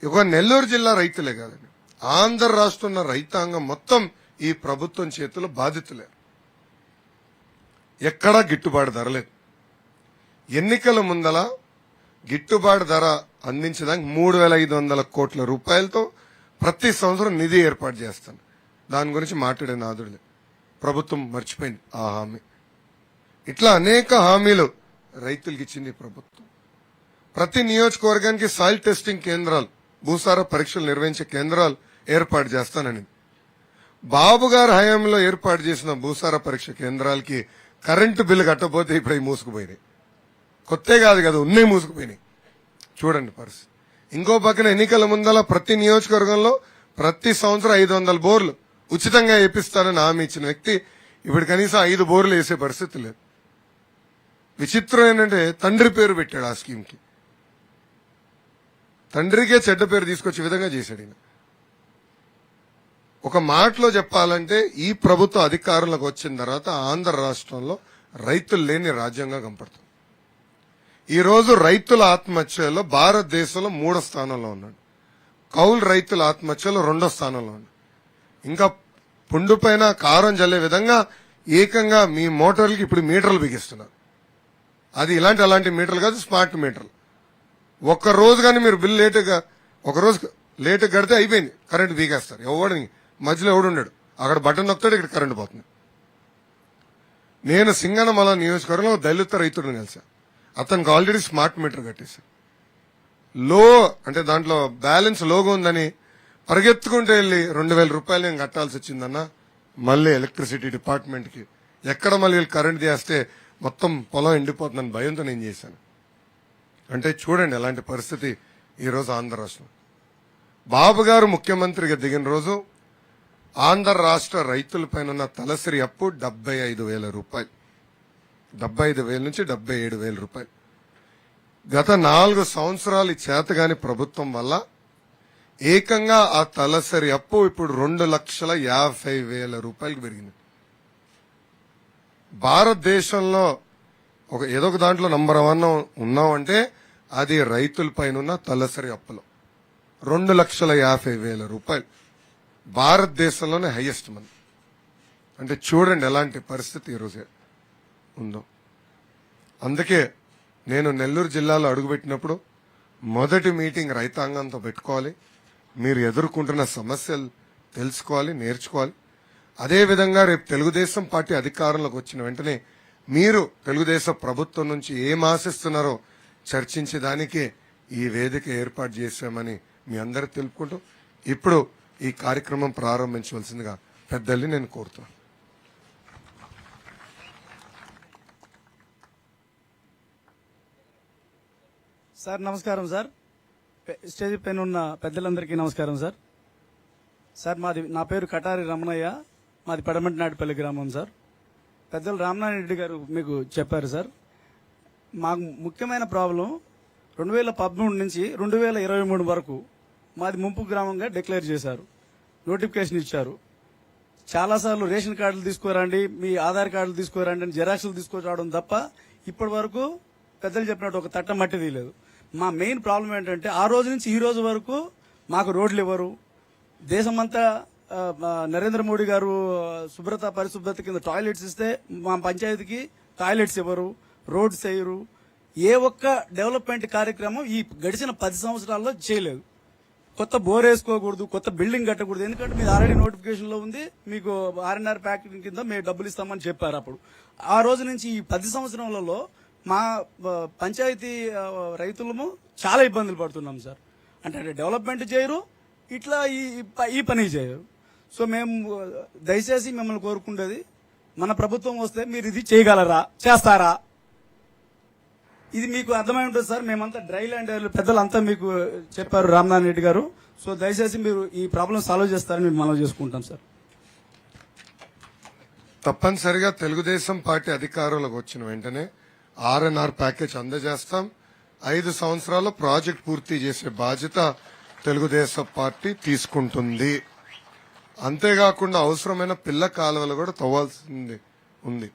ఇక నెల్లూరు జిల్లా రైతులే కాదండి, ఆంధ్ర రాష్ట్రంలో రైతాంగం మొత్తం ఈ ప్రభుత్వం చేతిలో బాధితులే. ఎక్కడా గిట్టుబాటు ధర లేదు. ఎన్నికల ముందల గిట్టుబాటు ధర అందించడానికి 3,500 కోట్ల రూపాయలతో ప్రతి సంవత్సరం నిధి ఏర్పాటు చేస్తాను. దాని గురించి మాట్లాడే నాదుడులే. ప్రభుత్వం మర్చిపోయింది ఆ హామీ. ఇట్లా అనేక హామీలు రైతులకు ఇచ్చింది ప్రభుత్వం. ప్రతి నియోజకవర్గానికి సాయిల్ టెస్టింగ్ కేంద్రాలు, భూసార పరీక్షలు నిర్వహించే కేంద్రాలు ఏర్పాటు చేస్తానని బాబు గారి హయాంలో ఏర్పాటు చేసిన భూసార పరీక్ష కేంద్రాలకి కరెంటు బిల్లు కట్టకపోతే ఇప్పుడు మూసుకుపోయినాయి. కొత్తే కాదు కదా, ఉన్నాయి మూసుకుపోయినాయి. చూడండి పరిస్థితి. ఇంకో పక్కన ఎన్నికల ముందల ప్రతి నియోజకవర్గంలో ప్రతి సంవత్సరం 500 బోర్లు ఉచితంగా వేపిస్తానని హామీ ఇచ్చిన వ్యక్తి ఇప్పుడు కనీసం 5 బోర్లు వేసే పరిస్థితి లేదు. విచిత్రం ఏంటంటే తండ్రి పేరు పెట్టాడు ఆ స్కీమ్ కి. తండ్రికే చెడ్డ పేరు తీసుకొచ్చే విధంగా చేశాడు ఈయన. ఒక మాటలో చెప్పాలంటే ఈ ప్రభుత్వ అధికారంలోకి వచ్చిన తర్వాత ఆంధ్ర రాష్ట్రంలో రైతులు లేని రాజ్యంగా కనపడుతుంది. ఈ రోజు రైతుల ఆత్మహత్యలో భారతదేశంలో 3వ స్థానంలో ఉన్నాడు. కౌలు రైతుల ఆత్మహత్యలో 2వ స్థానంలో ఉన్నాడు. ఇంకా పుండు పైన కారం జల్లే విధంగా ఏకంగా మీ మోటార్లకి ఇప్పుడు మీటర్లు బిగిస్తున్నారు. అది అలాంటి మీటర్లు కాదు, స్మార్ట్ మీటర్లు. ఒక్క రోజు కానీ మీరు బిల్ ఒక రోజు లేట్ కడితే అయిపోయింది, కరెంట్ బీగేస్తారు. ఎవడిని మధ్యలో ఎవడున్నాడు, అక్కడ బటన్ నొక్కుతాడు, ఇక్కడ కరెంట్ పోతుంది. నేను సింగనమల నియోజకవర్గంలో దళిత రైతుడిని కలిసా. అతనికి ఆల్రెడీ స్మార్ట్ మీటర్ కట్టేశారు. అంటే దాంట్లో బ్యాలెన్స్ లోగో ఉందని పరిగెత్తుకుంటూ వెళ్ళి 2000 రూపాయలు నేను కట్టాల్సి వచ్చిందన్న. మళ్ళీ ఎలక్ట్రిసిటీ డిపార్ట్మెంట్ కి ఎక్కడ మళ్ళీ కరెంట్ చేస్తే మొత్తం పొలం ఎండిపోతుందని భయంతో నేను చేశాను. అంటే చూడండి ఎలాంటి పరిస్థితి ఈరోజు ఆంధ్ర రాష్ట్రం. బాబు గారు ముఖ్యమంత్రిగా దిగిన రోజు ఆంధ్ర రాష్ట్ర రైతులపైన ఉన్న తలసరి అప్పు 75,000 రూపాయలు. 75,000 నుంచి 77,000 రూపాయలు. గత 4 సంవత్సరాలు చేతగాని ప్రభుత్వం వల్ల ఏకంగా ఆ తలసరి అప్పు ఇప్పుడు 2,50,000 రూపాయలకు పెరిగింది. భారతదేశంలో ఏదో ఒక దాంట్లో నంబర్ 1 ఉన్నామంటే అది రైతులపైన ఉన్న తలసరి అప్పులో 2,50,000 రూపాయలు. భారతదేశంలోనే హైయెస్ట్ మంది. అంటే చూడండి ఎలాంటి పరిస్థితి ఈరోజు ఉందో. అందుకే నేను నెల్లూరు జిల్లాలో అడుగుపెట్టినప్పుడు మొదటి మీటింగ్ రైతాంగంతో పెట్టుకోవాలి. మీరు ఎదుర్కొంటున్న సమస్యలు తెలుసుకోవాలి, నేర్చుకోవాలి. అదేవిధంగా రేపు తెలుగుదేశం పార్టీ అధికారంలోకి వచ్చిన వెంటనే మీరు తెలుగుదేశం ప్రభుత్వం నుంచి ఏం ఆశిస్తున్నారో చర్చించేదానికే ఈ వేదిక ఏర్పాటు చేశామని మీ అందరూ తెలుపుకుంటూ ఇప్పుడు ఈ కార్యక్రమం ప్రారంభించవలసిందిగా పెద్దల్ని నేను కోరుతున్నాను. సార్ నమస్కారం సార్. స్టేజ్ పైన ఉన్న పెద్దలందరికీ నమస్కారం సార్. సార్ నా పేరు కటారి రమణయ్య, మాది పడమటినాటిపల్లి గ్రామం సార్. పెద్దలు రామనారాయణ రెడ్డి గారు మీకు చెప్పారు సార్. మాకు ముఖ్యమైన ప్రాబ్లం 2013 నుంచి 2023 వరకు మాది ముంపు గ్రామంగా డిక్లేర్ చేశారు, నోటిఫికేషన్ ఇచ్చారు. చాలాసార్లు రేషన్ కార్డులు తీసుకురండి, మీ ఆధార్ కార్డులు తీసుకురండి అని జెరాక్స్లు తీసుకురావడం తప్ప ఇప్పటి వరకు పెద్దలు చెప్పినట్టు ఒక తట్ట మట్టి తీయలేదు. మా మెయిన్ ప్రాబ్లం ఏంటంటే ఆ రోజు నుంచి ఈ రోజు వరకు మాకు రోడ్లు ఇవ్వరు. దేశమంతా నరేంద్ర మోడీ గారు శుభ్రత పరిశుభ్రత కింద టాయిలెట్స్ ఇస్తే మా పంచాయతీకి టాయిలెట్స్ ఇవ్వరు, రోడ్స్ వేయరు. ఏ ఒక్క డెవలప్మెంట్ కార్యక్రమం ఈ గడిచిన 10 సంవత్సరాల్లో చేయలేదు. కొత్త బోర్ వేసుకోకూడదు, కొత్త బిల్డింగ్ కట్టకూడదు. ఎందుకంటే మీరు ఆల్రెడీ నోటిఫికేషన్ లో ఉంది, మీకు R&R ప్యాకేజింగ్ కింద మేము డబ్బులు ఇస్తామని చెప్పారు. అప్పుడు ఆ రోజు నుంచి ఈ 10 సంవత్సరాలలో మా పంచాయతీ రైతులము చాలా ఇబ్బందులు పడుతున్నాం సార్. అంటే డెవలప్మెంట్ చేయరు, ఇట్లా ఈ పని చేయరు. సో మేము దయచేసి మిమ్మల్ని కోరుకుండేది, మన ప్రభుత్వం వస్తే మీరు ఇది చేయగలరా, చేస్తారా? ఇది మీకు అర్థమై ఉంటుంది సార్. మేమంతా డ్రై ల్యాండ్ పెద్దలంతా మీకు చెప్పారు రామనారాయణ రెడ్డి గారు. సో దయచేసి మీరు ఈ ప్రాబ్లం సాల్వ్ చేస్తారని మేము మనవి చేసుకుంటాం సార్. తప్పనిసరిగా తెలుగుదేశం పార్టీ అధికారంలోకి వచ్చిన వెంటనే R&R ప్యాకేజ్ అందజేస్తాం. 5 సంవత్సరాల్లో ప్రాజెక్ట్ పూర్తి చేసే బాధ్యత తెలుగుదేశం పార్టీ తీసుకుంటుంది. అంతేకాకుండా అవసరమైన పిల్ల కాలువలు కూడా తవ్వాల్సింది ఉంది.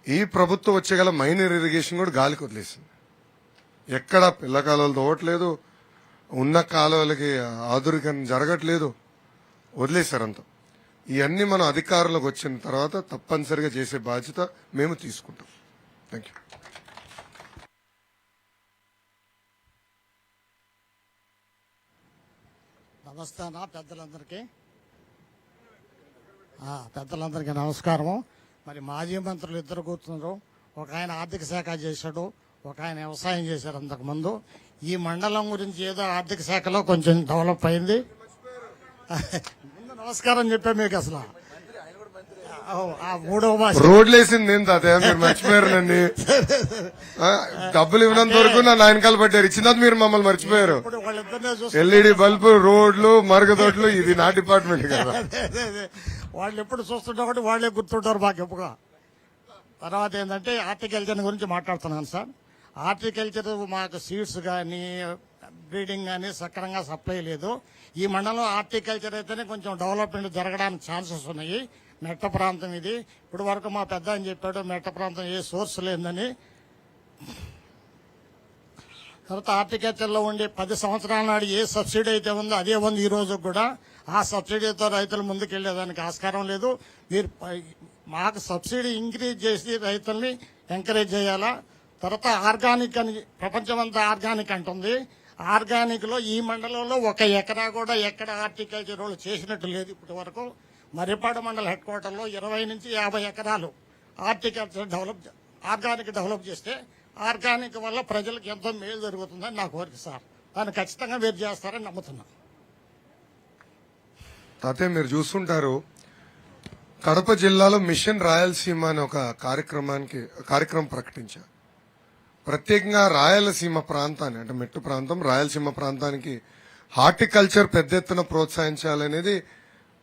ఈ ప్రభుత్వం వచ్చేగల మైనర్ ఇరిగేషన్ కూడా గాలికి వదిలేసింది. ఎక్కడ పిల్ల కాలువలు తవ్వట్లేదు, ఉన్న కాలువలకి ఆధునికరణ జరగట్లేదు, వదిలేశారంత. ఇవన్నీ మనం అధికారంలోకి వచ్చిన తర్వాత తప్పనిసరిగా చేసే బాధ్యత మేము తీసుకుంటాం. Thank you. నమస్తే పెద్దలందరికీ నమస్కారము. మరి మాజీ మంత్రులు ఇద్దరు కూర్చున్నారు. ఒక ఆయన ఆర్థిక శాఖ చేశాడు, ఒక ఆయన వ్యవసాయం చేశారు అంతకుముందు. ఈ మండలం గురించి ఏదో ఆర్థిక శాఖలో కొంచెం డెవలప్ అయింది. ముందు నమస్కారం చెప్పా మీకు. అసలు ఆ మూడవ భాష రోడ్లు వేసింది నేను తాతయ్య, మీరు మర్చిపోయారు నన్ను. డబ్బులు ఇవ్వనంత వరకు నా నాయనకాలు పడ్డారు, ఇచ్చిన తర్వాత మీరు మమ్మల్ని మర్చిపోయారు. ఇప్పుడు వాళ్ళిద్దరినే చూస్తే ఎల్ఈడి బల్బు, రోడ్లు, మరుగుదొడ్లు, ఇది నా డిపార్ట్మెంట్ కదా. వాళ్ళు ఎప్పుడు చూస్తుంటే ఒకటి వాళ్ళే గుర్తుంటారు మాకు ఎప్పుగా. తర్వాత ఏంటంటే హార్టికల్చర్ గురించి మాట్లాడుతున్నాను సార్. హార్టికల్చర్ మాకు సీడ్స్ కానీ బ్రీడింగ్ కానీ సక్రమంగా సప్లై లేదు. ఈ మండలం హార్టికల్చర్ అయితేనే కొంచెం డెవలప్మెంట్ జరగడానికి ఛాన్సెస్ ఉన్నాయి. మెట్ట ప్రాంతం ఇది. ఇప్పుడు వరకు మా పెద్ద అని చెప్పాడు మెట్ట ప్రాంతం ఏ సోర్స్ లేదని. తర్వాత హార్టికల్చర్లో ఉండే 10 సంవత్సరాల నాడు ఏ సబ్సిడీ అయితే ఉందో అదే ఉంది ఈ రోజు కూడా. ఆ సబ్సిడీతో రైతులు ముందుకెళ్లేదానికి ఆస్కారం లేదు. మీరు మాకు సబ్సిడీ ఇంక్రీజ్ చేసి రైతుల్ని ఎంకరేజ్ చేయాలా. తర్వాత ఆర్గానిక్ అని ప్రపంచమంతా ఆర్గానిక్ అంటుంది. ఆర్గానిక్ లో ఈ మండలంలో 1 ఎకరా కూడా ఎక్కడ హార్టికల్చర్ వాళ్ళు చేసినట్టు లేదు ఇప్పటి వరకు. మర్రిపాడు మండల హెడ్ క్వార్టర్ లో 20 నుంచి 50 ఎకరాలు హార్టికల్చర్ ఆర్గానిక్ డెవలప్ చేస్తే ఆర్గానిక్ వల్ల ప్రజలకు ఎంతో మేలు జరుగుతుందని నా కోరిక సార్. దాన్ని ఖచ్చితంగా మీరు చేస్తారని నమ్ముతున్నా. తాతయ్య మీరు చూస్తుంటారు, కడప జిల్లాలో మిషన్ రాయలసీమ అనే ఒక కార్యక్రమం ప్రకటించారు. ప్రత్యేకంగా రాయలసీమ ప్రాంతాన్ని, అంటే మెట్టు ప్రాంతం రాయలసీమ ప్రాంతానికి హార్టికల్చర్ పెద్ద ఎత్తున ప్రోత్సహించాలనేది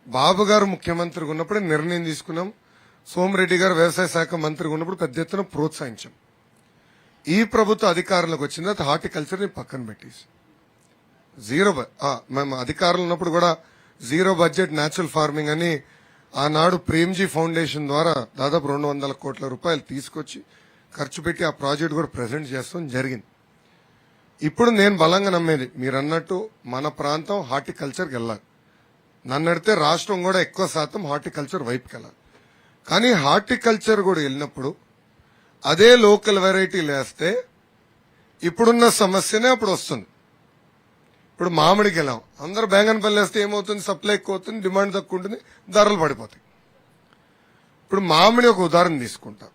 బాబు గారు ముఖ్యమంత్రిగా ఉన్నప్పుడు నిర్ణయం తీసుకున్నాం. సోమిరెడ్డి గారు వ్యవసాయ శాఖ మంత్రిగా ఉన్నప్పుడు పెద్ద ఎత్తున ప్రోత్సహించాం. ఈ ప్రభుత్వ అధికారంలోకి వచ్చిన తర్వాత హార్టికల్చర్ ని పక్కన పెట్టేసి మేము అధికారంలో ఉన్నప్పుడు కూడా జీరో బడ్జెట్ న్యాచురల్ ఫార్మింగ్ అని ఆనాడు ప్రేమ్జీ ఫౌండేషన్ ద్వారా దాదాపు 200 కోట్ల రూపాయలు తీసుకొచ్చి ఖర్చు పెట్టి ఆ ప్రాజెక్ట్ కూడా ప్రెజెంట్ చేస్తాం జరిగింది. ఇప్పుడు నేను బలంగా నమ్మేది మీరు అన్నట్టు మన ప్రాంతం హార్టికల్చర్కి వెళ్ళాలి. నన్ను అడిగితే రాష్ట్రం కూడా ఎక్కువ శాతం హార్టికల్చర్ వైపుకి వెళ్ళాలి. కానీ హార్టికల్చర్ కూడా వెళ్ళినప్పుడు అదే లోకల్ వెరైటీలు వేస్తే ఇప్పుడున్న సమస్యనే అప్పుడు వస్తుంది. ఇప్పుడు మామిడికి వెళ్ళాం, అందరూ బేంగనపల్లి వేస్తే ఏమవుతుంది, సప్లై ఎక్కువ అవుతుంది, డిమాండ్ తక్కువ ఉంటుంది, ధరలు పడిపోతాయి. ఇప్పుడు మామిడి ఒక ఉదాహరణ తీసుకుంటా.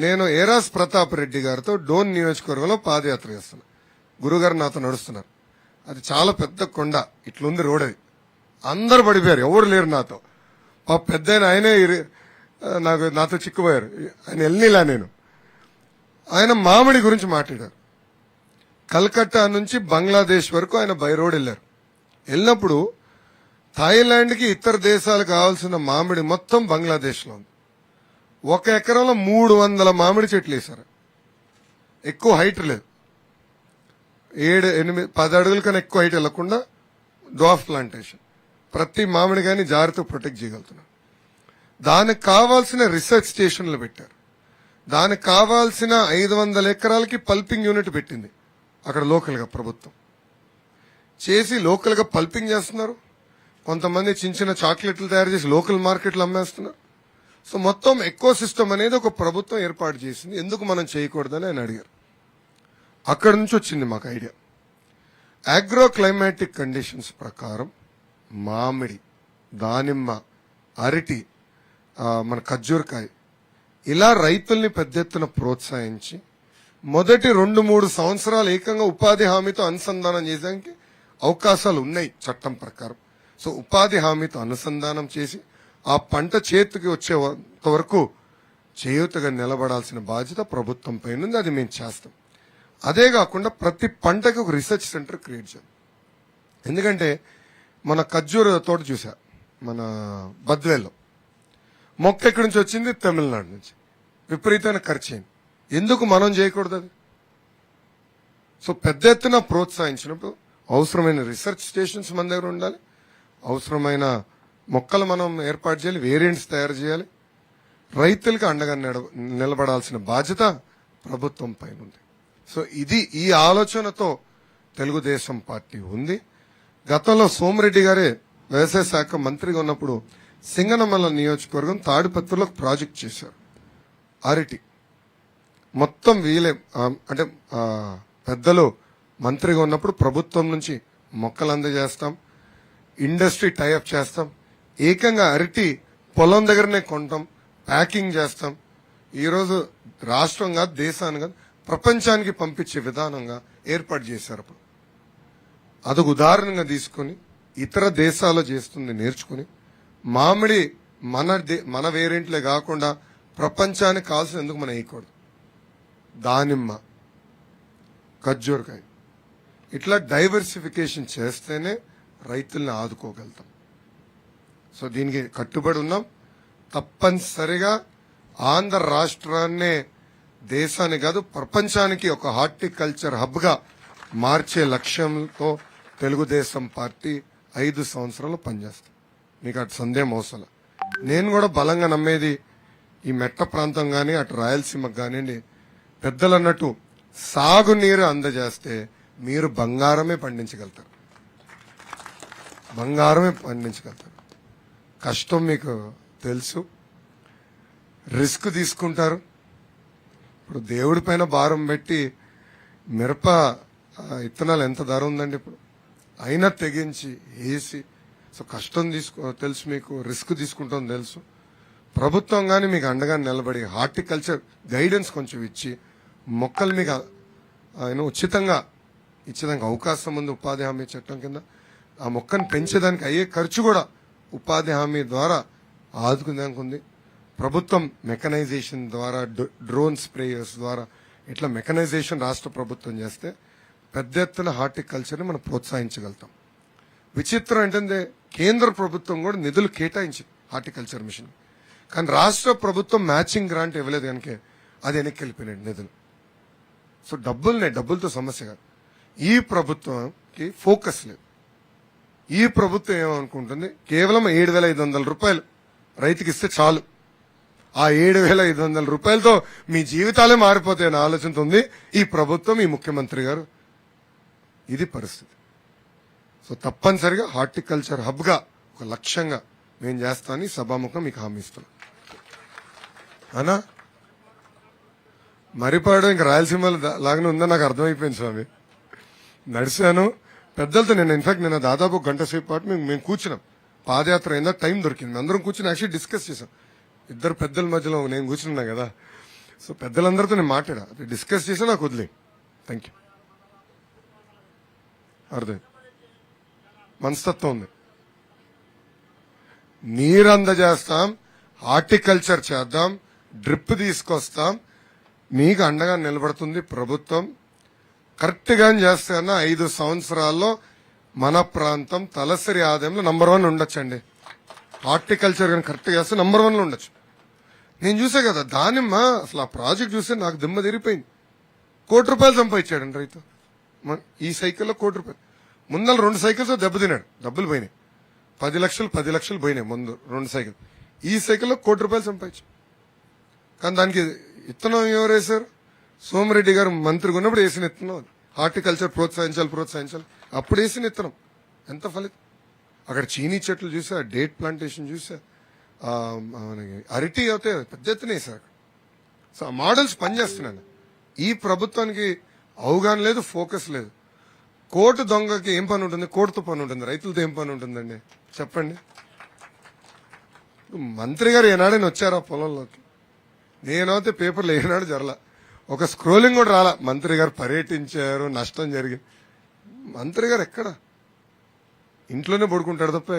నేను ఏరాస్ ప్రతాప్ రెడ్డి గారితో డోన్ నియోజకవర్గంలో పాదయాత్ర చేస్తున్నా. గురుగారు నాతో నడుస్తున్నారు. అది చాలా పెద్ద కొండ, ఇట్లుంది రోడ్. అది అందరు పడిపోయారు, ఎవరు లేరు నాతో. పెద్ద ఆయనే నాతో చిక్కుపోయారు. ఆయన వెళ్ళిలా నేను. ఆయన మామిడి గురించి మాట్లాడారు. కల్కట్టా నుంచి బంగ్లాదేశ్ వరకు ఆయన బై రోడ్ వెళ్ళారు. వెళ్ళినప్పుడు థాయిలాండ్కి ఇతర దేశాలకు కావాల్సిన మామిడి మొత్తం బంగ్లాదేశ్లో ఉంది. 1 ఎకరంలో 300 మామిడి చెట్లు వేశారు. ఎక్కువ హైట్ లేదు, 7, 8, 10 అడుగుల కన్నా ఎక్కువ హైట్ వెళ్లకుండా డ్వార్ఫ్ ప్లాంటేషన్. ప్రతి మామిడి కానీ జాగ్రత్త ప్రొటెక్ట్ చేయగలుగుతున్నారు. దానికి కావాల్సిన రీసెర్చ్ స్టేషన్లు పెట్టారు. దానికి కావాల్సిన 500 ఎకరాలకి పల్పింగ్ యూనిట్ పెట్టింది అక్కడ లోకల్ గా ప్రభుత్వం చేసి లోకల్ గా పల్పింగ్ చేస్తున్నారు. కొంతమంది చిన్న చిన్న చాక్లెట్లు తయారు చేసి లోకల్ మార్కెట్లు అమ్మేస్తున్నారు. సో మొత్తం ఎకో సిస్టమ్ అనేది ఒక ప్రభుత్వం ఏర్పాటు చేసింది. ఎందుకు మనం చేయకూడదని ఆయన అడిగారు. అక్కడి నుంచి వచ్చింది మాకు ఐడియా. అగ్రో క్లైమాటిక్ కండిషన్స్ ప్రకారం మామిడి, దానిమ్మ, అరటి, మన ఖర్జూరకాయ ఇలా రైతుల్ని పెద్ద ఎత్తున ప్రోత్సహించి మొదటి 2-3 సంవత్సరాలు ఏకంగా ఉపాధి హామీతో అనుసంధానం చేయడానికి అవకాశాలు ఉన్నాయి చట్టం ప్రకారం. సో ఉపాధి హామీతో అనుసంధానం చేసి ఆ పంట చేతికి వచ్చే వరకు చేయూతగా నిలబడాల్సిన బాధ్యత ప్రభుత్వం పైన ఉంది. అది మేము చేస్తాం. అదే కాకుండా ప్రతి పంటకి ఒక రీసెర్చ్ సెంటర్ క్రియేట్ చేయాలి. ఎందుకంటే మన ఖర్జూర తోట చూసా, మన బద్వేల్లో మొక్క ఎక్కడి నుంచి వచ్చింది, తమిళనాడు నుంచి. విపరీతమైన ఖర్చు అయింది. ఎందుకు మనం చేయకూడదు అది? సో పెద్ద ఎత్తున ప్రోత్సహించినప్పుడు అవసరమైన రీసెర్చ్ స్టేషన్స్ మన దగ్గర ఉండాలి, అవసరమైన మొక్కలు మనం ఏర్పాటు చేయాలి, వేరియంట్స్ తయారు చేయాలి. రైతులకు అండగా నిలబడాల్సిన బాధ్యత ప్రభుత్వం పైన ఉంది. సో ఈ ఆలోచనతో తెలుగుదేశం పార్టీ ఉంది. గతంలో సోమిరెడ్డి గారే వ్యవసాయ శాఖ మంత్రిగా ఉన్నప్పుడు సింగనమల నియోజకవర్గం తాడిపత్రిలో ప్రాజెక్ట్ చేశారు. అరటి మొత్తం వీలే, అంటే పెద్దలు మంత్రిగా ఉన్నప్పుడు ప్రభుత్వం నుంచి మొక్కలు అందజేస్తాం, ఇండస్ట్రీ టైఅప్ చేస్తాం, ఏకంగా అరటి పొలం దగ్గరనే కొంటాం, ప్యాకింగ్ చేస్తాం. ఈరోజు రాష్ట్రం కాదు, దేశాన్ని కాదు, ప్రపంచానికి పంపించే విధానంగా ఏర్పాటు చేశారు. అదొక ఉదాహరణగా తీసుకుని ఇతర దేశాల్లో చేస్తుంది నేర్చుకుని మామిడి మన వేరియంట్లే కాకుండా ప్రపంచానికి కావాల్సిన ఎందుకు మనం వేయకూడదు? దానిమ్మ, ఖర్జూరకాయ, ఇట్లా డైవర్సిఫికేషన్ చేస్తేనే రైతుల్ని ఆదుకోగలుగుతాం. సో దీనికి కట్టుబడి ఉన్నాం. తప్పనిసరిగా ఆంధ్ర రాష్ట్రాన్నే దేశానికి కాదు ప్రపంచానికి ఒక హార్టికల్చర్ హబ్ గా మార్చే లక్ష్యంతో తెలుగుదేశం పార్టీ 5 సంవత్సరాలు పనిచేస్తాం. మీకు అటు సందేహం అవసరం. నేను కూడా బలంగా నమ్మేది ఈ మెట్ట ప్రాంతం కానీ అటు రాయలసీమకు కానివ్వండి, పెద్దలు అన్నట్టు సాగునీరు అందజేస్తే మీరు బంగారమే పండించగలుగుతారు. బంగారమే పండించగలుగుతారు. కష్టం మీకు తెలుసు, రిస్క్ తీసుకుంటారు. ఇప్పుడు దేవుడి పైన భారం పెట్టి మిరప ఇత్తనాలు ఎంత ధర ఉందండి ఇప్పుడు, అయినా తెగించి వేసి, సో కష్టం తెలుసు మీకు, రిస్క్ తీసుకుంటాం తెలుసు. ప్రభుత్వం కానీ మీకు అండగా నిలబడి హార్టికల్చర్ గైడెన్స్ కొంచెం ఇచ్చి మొక్కలు మీకు ఉచితంగా ఇచ్చేదానికి అవకాశం ఉంది. ఉపాధి హామీ చట్టం కింద ఆ మొక్కను పెంచేదానికి అయ్యే ఖర్చు కూడా ఉపాధి హామీ ద్వారా ఆదుకునేదానికి ఉంది. ప్రభుత్వం మెకనైజేషన్ ద్వారా, డ్రోన్ స్ప్రేయర్స్ ద్వారా ఇట్లా మెకనైజేషన్ రాష్ట్ర ప్రభుత్వం చేస్తే పెద్ద ఎత్తున హార్టికల్చర్ని మనం ప్రోత్సహించగలుగుతాం. విచిత్రం ఏంటంటే కేంద్ర ప్రభుత్వం కూడా నిధులు కేటాయించింది హార్టికల్చర్ మిషన్, కానీ రాష్ట్ర ప్రభుత్వం మ్యాచింగ్ గ్రాంట్ ఇవ్వలేదు కనుక అది వెనక్కి వెళ్ళిపోయినాయి నిధులు. సో డబ్బులతో సమస్య కాదు. ఈ ప్రభుత్వంకి ఫోకస్ లేదు. ఈ ప్రభుత్వం ఏమనుకుంటుంది, కేవలం 7,500 రూపాయలు రైతుకి ఇస్తే చాలు, ఆ 7,500 రూపాయలతో మీ జీవితాలే మారిపోతాయని ఆలోచనతో ఉంది ఈ ప్రభుత్వం, ఈ ముఖ్యమంత్రి గారు. ఇది పరిస్థితి. సో తప్పనిసరిగా హార్టికల్చర్ హబ్ గా ఒక లక్ష్యంగా మేము చేస్తామని సభాముఖం మీకు హామీ ఇస్తున్నాం. అనా మరిపాడు ఇంకా రాయలసీమలో లాగానే ఉందని నాకు అర్థమైపోయింది స్వామి. నడిచాను పెద్దలతో, నేను ఇన్ఫాక్ట్ నేను దాదాపు 1 గంట సేపు పాటు మేము కూర్చున్నాం. పాదయాత్ర అయిందా టైం దొరికింది, అందరం కూర్చుని యాక్చువల్లీ డిస్కస్ చేసాం. 2 పెద్దల మధ్యలో నేను కూర్చున్నా కదా, సో పెద్దలందరితో నేను మాట్లాడా, డిస్కస్ చేసా, నాకు వదిలే. Thank you. అర్థం మనస్తత్వం ఉంది. నీరు అందజేస్తాం, హార్టికల్చర్ చేద్దాం, డ్రిప్ తీసుకొస్తాం, మీకు అండగా నిలబడుతుంది ప్రభుత్వం. కరెక్ట్ గా చేస్తే అన్న 5 సంవత్సరాల్లో మన ప్రాంతం తలసరి ఆదాయంలో నంబర్ 1 ఉండొచ్చండి. హార్టికల్చర్ కానీ కరెక్ట్ చేస్తే నంబర్ 1 లో ఉండొచ్చు. నేను చూసా కదా దానిమ్మ, అసలు ఆ ప్రాజెక్ట్ చూస్తే నాకు దిమ్మ తిరిగిపోయింది. ₹1,00,00,000 సంపాదించాడండి రైతు. ఈ సైకిల్లో ₹1,00,00,000. ముందర 2 సైకిల్స్ దెబ్బతిన్నాడు, డబ్బులు పోయినాయి. 10 లక్షలు పోయినాయి ముందు 2 సైకిల్. ఈ సైకిల్లో ₹1,00,00,000 సంపాదించాడు. కానీ దానికి ఇత్తనం ఎవరు వేశారు? సోమిరెడ్డి గారు మంత్రిగా ఉన్నప్పుడు వేసిన ఇత్తనం. హార్టికల్చర్ ప్రోత్సహించాలి అప్పుడు వేసిన ఇత్తనం. ఎంత ఫలితం. అక్కడ చీనీ చెట్లు చూసా, డేట్ ప్లాంటేషన్ చూసా, అరటి అయితే పెద్ద ఎత్తున వేశారు. సో ఆ మోడల్స్ పనిచేస్తున్నాను. ఈ ప్రభుత్వానికి అవగాహన లేదు, ఫోకస్ లేదు. కోర్టు దొంగకి ఏం పని ఉంటుంది? కోర్టుతో పని ఉంటుంది, రైతులతో ఏం పని ఉంటుందండి చెప్పండి. మంత్రి గారు ఏనాడైనా వచ్చారా పొలంలోకి? నేనైతే పేపర్లో ఏనాడు జరలా, ఒక స్క్రోలింగ్ కూడా రాలా. మంత్రి గారు పర్యటించారు, నష్టం జరిగింది. మంత్రి గారు ఎక్కడ? ఇంట్లోనే పడుకుంటాడు తప్ప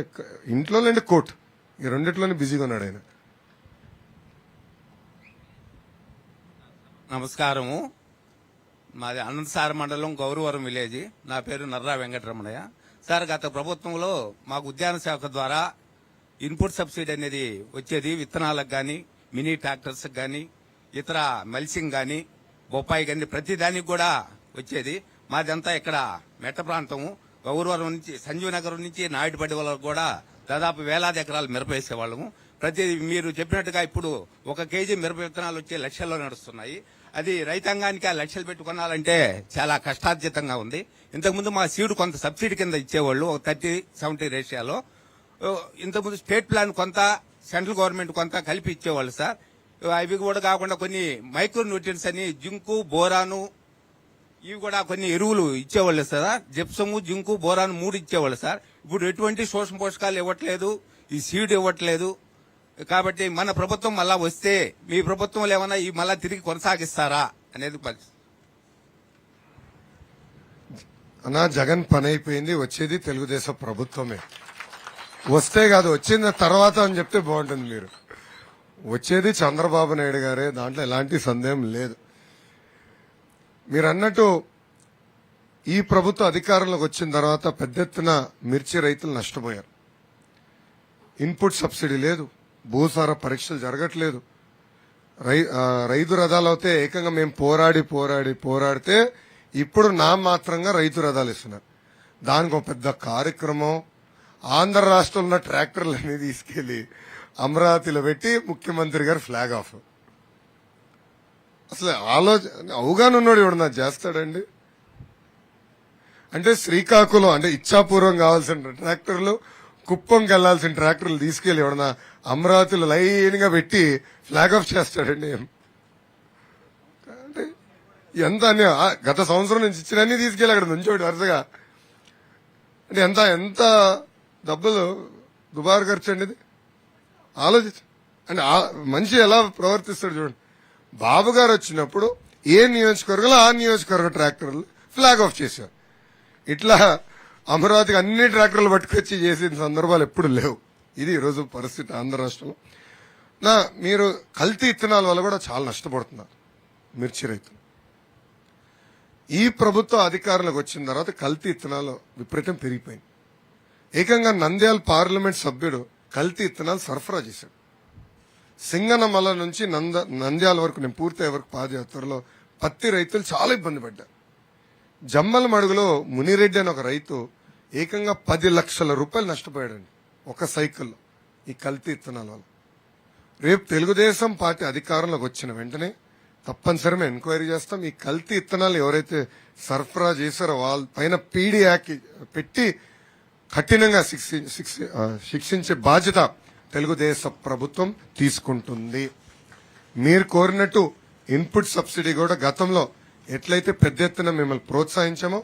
ఇంట్లోనే కోర్టు, ఈ రెండిట్లోనే బిజీగా ఉన్నాడు ఆయన. నమస్కారము. మాది అనంతసార మండలం గౌరవరం విలేజ్. నా పేరు నర్రా వెంకటరమణయ్య. సార్, గత ప్రభుత్వంలో మాకు ఉద్యాన శాఖ ద్వారా ఇన్పుట్ సబ్సిడీ అనేది వచ్చేది. విత్తనాలకు గాని, మినీ ట్రాక్టర్స్ గాని, ఇతర మల్సింగ్ గాని, బొప్పాయి గాని, ప్రతి దానికి కూడా వచ్చేది. మాదంతా ఇక్కడ మెట్ట ప్రాంతము. గౌరవరం నుంచి, సంజీవ్ నగర్ నుంచి నాయుడుపడి వరకు కూడా దాదాపు వేలాది ఎకరాలు మిరప వేసేవాళ్ళము. మీరు చెప్పినట్టుగా ఇప్పుడు 1 కేజీ మిరప విత్తనాలు వచ్చే లక్షల్లో నడుస్తున్నాయి. అది రైతాంగానికి ఆ లక్షలు పెట్టి కొనాలంటే చాలా కష్టార్జితంగా ఉంది. ఇంతకుముందు మా సీడ్ కొంత సబ్సిడీ కింద ఇచ్చేవాళ్ళు, 30-70 రేషియోలో. ఇంతకుముందు స్టేట్ ప్లాన్ కొంత, సెంట్రల్ గవర్నమెంట్ కొంత కలిపి ఇచ్చేవాళ్ళు సార్. అవి కూడా కాకుండా కొన్ని మైక్రో న్యూట్రియన్స్ అని జింకు, బోరాను, ఇవి కూడా కొన్ని ఎరువులు ఇచ్చేవాళ్ళు సార్. జిప్సము, జింకు, బోరాను 3 ఇచ్చేవాళ్ళు సార్. ఇప్పుడు ఎటువంటి సూక్ష్మ పోషకాలు ఇవ్వట్లేదు, ఈ సీడ్ ఇవ్వట్లేదు. కాబట్టి మన ప్రభుత్వం మళ్ళా వస్తే మీ ప్రభుత్వంలో ఏమన్నా ఈ మళ్ళా తిరిగి కొనసాగిస్తారా అనేది అన్నా. జగన్ పని అయిపోయింది, వచ్చేది తెలుగుదేశం ప్రభుత్వమే. వస్తే కాదు వచ్చిన తర్వాత అని చెప్తే బాగుంటుంది. మీరు వచ్చేది చంద్రబాబు నాయుడు గారే, దాంట్లో ఎలాంటి సందేహం లేదు. మీరు అన్నట్టు ఈ ప్రభుత్వ అధికారంలోకి వచ్చిన తర్వాత పెద్ద ఎత్తున మిర్చి రైతులు నష్టపోయారు. ఇన్పుట్ సబ్సిడీ లేదు, భూసార పరీక్షలు జరగట్లేదు. రైతు రథాలు అయితే ఏకంగా మేము పోరాడితే ఇప్పుడు మాత్రంగా రైతు రథాలు ఇస్తున్నారు. దానికి ఒక పెద్ద కార్యక్రమం. ఆంధ్ర రాష్ట్రంలో ఉన్న ట్రాక్టర్లన్నీ తీసుకెళ్లి అమరావతిలో పెట్టి ముఖ్యమంత్రి గారు ఫ్లాగ్ ఆఫ్. అసలు అవగాహన ఉన్నాడు ఎవడన్నా చేస్తాడండి? అంటే శ్రీకాకుళం అంటే ఇచ్చాపూర్వం కావాల్సిన ట్రాక్టర్లు, కుప్పంకి వెళ్లాల్సిన ట్రాక్టర్లు తీసుకెళ్లి ఎవడన్నా అమరావతిలో లైన్ గా పెట్టి ఫ్లాగ్ ఆఫ్ చేస్తాడండి? అంటే ఎంత గత సంవత్సరం నుంచి ఇచ్చినన్ని తీసుకెళ్లి అక్కడ నుంచోటి వరుసగా. అంటే ఎంత డబ్బులు దుబారు ఖర్చు అండి ఇది. ఆలోచించు. అంటే మనిషి ఎలా ప్రవర్తిస్తాడు చూడండి. బాబు గారు వచ్చినప్పుడు ఏ నియోజకవర్గంలో ఆ నియోజకవర్గ ట్రాక్టర్లు ఫ్లాగ్ ఆఫ్ చేశారు. ఇట్లా అమరావతికి అన్ని ట్రాక్టర్లు పట్టుకొచ్చి చేసిన సందర్భాలు ఎప్పుడు లేవు. ఇది ఈరోజు పరిస్థితి ఆంధ్ర రాష్ట్రంలో. మీరు కల్తీ ఇత్తనాల వల్ల కూడా చాలా నష్టపడుతున్నారు మిర్చి రైతులు. ఈ ప్రభుత్వ అధికారంలోకి వచ్చిన తర్వాత కల్తీ ఇత్తనాలు విపరీతం పెరిగిపోయింది. ఏకంగా నంద్యాల పార్లమెంట్ సభ్యుడు కల్తీ ఇత్తనాలు సరఫరా చేశాడు. సింగనమల నుంచి నంద్యాల వరకు నేను పూర్తయ్యే వరకు పాదయాత్రలో పత్తి రైతులు చాలా ఇబ్బంది పడ్డారు. జమ్మల మడుగులో మునిరెడ్డి అని ఒక రైతు ఏకంగా 10 లక్షల రూపాయలు నష్టపోయాడండి ఒక సైకిల్లో ఈ కల్తీ ఇత్తనాల వల్ల. రేపు తెలుగుదేశం పార్టీ అధికారంలోకి వచ్చిన వెంటనే తప్పనిసరిగా ఎంక్వైరీ చేస్తాం. ఈ కల్తీ ఇత్తనాలు ఎవరైతే సరఫరా చేశారో వాళ్ళ పైన పీడీ యాక్ట్ పెట్టి కఠినంగా శిక్షించే బాధ్యత తెలుగుదేశం ప్రభుత్వం తీసుకుంటుంది. మీరు కోరినట్టు ఇన్పుట్ సబ్సిడీ కూడా గతంలో ఎట్లయితే పెద్ద ఎత్తున మిమ్మల్ని ప్రోత్సహించామో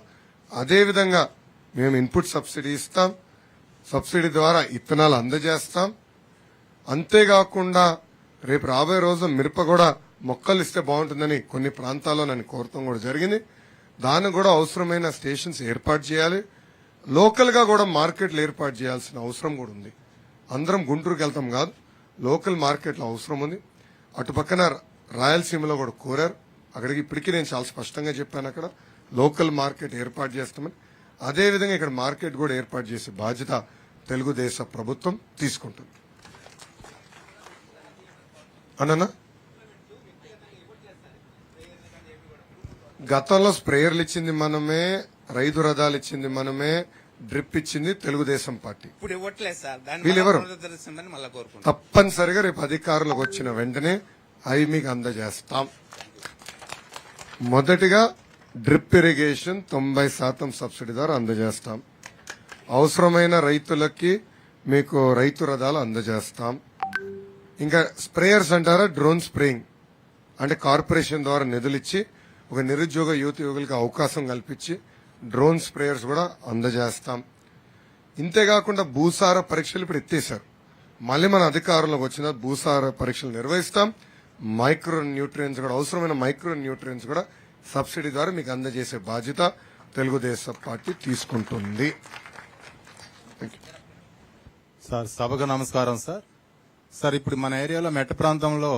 అదేవిధంగా మేము ఇన్పుట్ సబ్సిడీ ఇస్తాం. సబ్సిడీ ద్వారా ఇత్తనాలు అందజేస్తాం. అంతేకాకుండా రేపు రాబోయే రోజు మిరప కూడా మొక్కలు ఇస్తే బాగుంటుందని కొన్ని ప్రాంతాల్లో నన్ను కోరటం కూడా జరిగింది. దానికి కూడా అవసరమైన స్టేషన్స్ ఏర్పాటు చేయాలి. లోకల్ గా కూడా మార్కెట్లు ఏర్పాటు చేయాల్సిన అవసరం కూడా ఉంది. అందరం గుంటూరుకి వెళ్తాం కాదు, లోకల్ మార్కెట్లో అవసరం ఉంది. అటు పక్కన రాయలసీమలో కూడా కోరారు. అక్కడికి ఇప్పటికీ నేను చాలా స్పష్టంగా చెప్పాను, అక్కడ లోకల్ మార్కెట్ ఏర్పాటు చేస్తామని. అదేవిధంగా ఇక్కడ మార్కెట్ కూడా ఏర్పాటు చేసే బాధ్యత తెలుగుదేశం ప్రభుత్వం తీసుకుంటుంది. అన్నా గతంలో స్ప్రేయర్లు ఇచ్చింది మనమే, రైతు రథాలు ఇచ్చింది మనమే, డ్రిప్ ఇచ్చింది తెలుగుదేశం పార్టీ. ఇప్పుడు ఇవ్వట్లేదు సార్. వీళ్ళెవరు? మళ్ళీ కోరుకుంటాం. తప్పనిసరిగా రేపు అధికారంలోకి వచ్చిన వెంటనే అవి మీకు అందజేస్తాం. మొదటిగా డ్రిప్ ఇరిగేషన్ 90% సబ్సిడీ ద్వారా అందజేస్తాం. అవసరమైన రైతులకి మీకు రైతు రథాలు అందజేస్తాం. ఇంకా స్ప్రేయర్స్ అంటారా, డ్రోన్ స్ప్రేయింగ్ అంటే కార్పొరేషన్ ద్వారా నిధులిచ్చి ఒక నిరుద్యోగ యువకులకు అవకాశం కల్పించి డ్రోన్ స్ప్రేయర్స్ కూడా అందజేస్తాం. ఇంతేకాకుండా భూసార పరీక్షలు ఇప్పుడు ఎత్తేశారు. మళ్ళీ మన అధికారంలోకి వచ్చిన భూసార పరీక్షలు నిర్వహిస్తాం. మైక్రో న్యూట్రియన్స్ కూడా, అవసరమైన మైక్రో న్యూట్రియన్స్ కూడా సబ్సిడీ ద్వారా మీకు అందజేసే బాధ్యత తెలుగుదేశం పార్టీ తీసుకుంటుంది. సార్ సభకు నమస్కారం సార్. సార్ ఇప్పుడు మన ఏరియాలో మెట్ట ప్రాంతంలో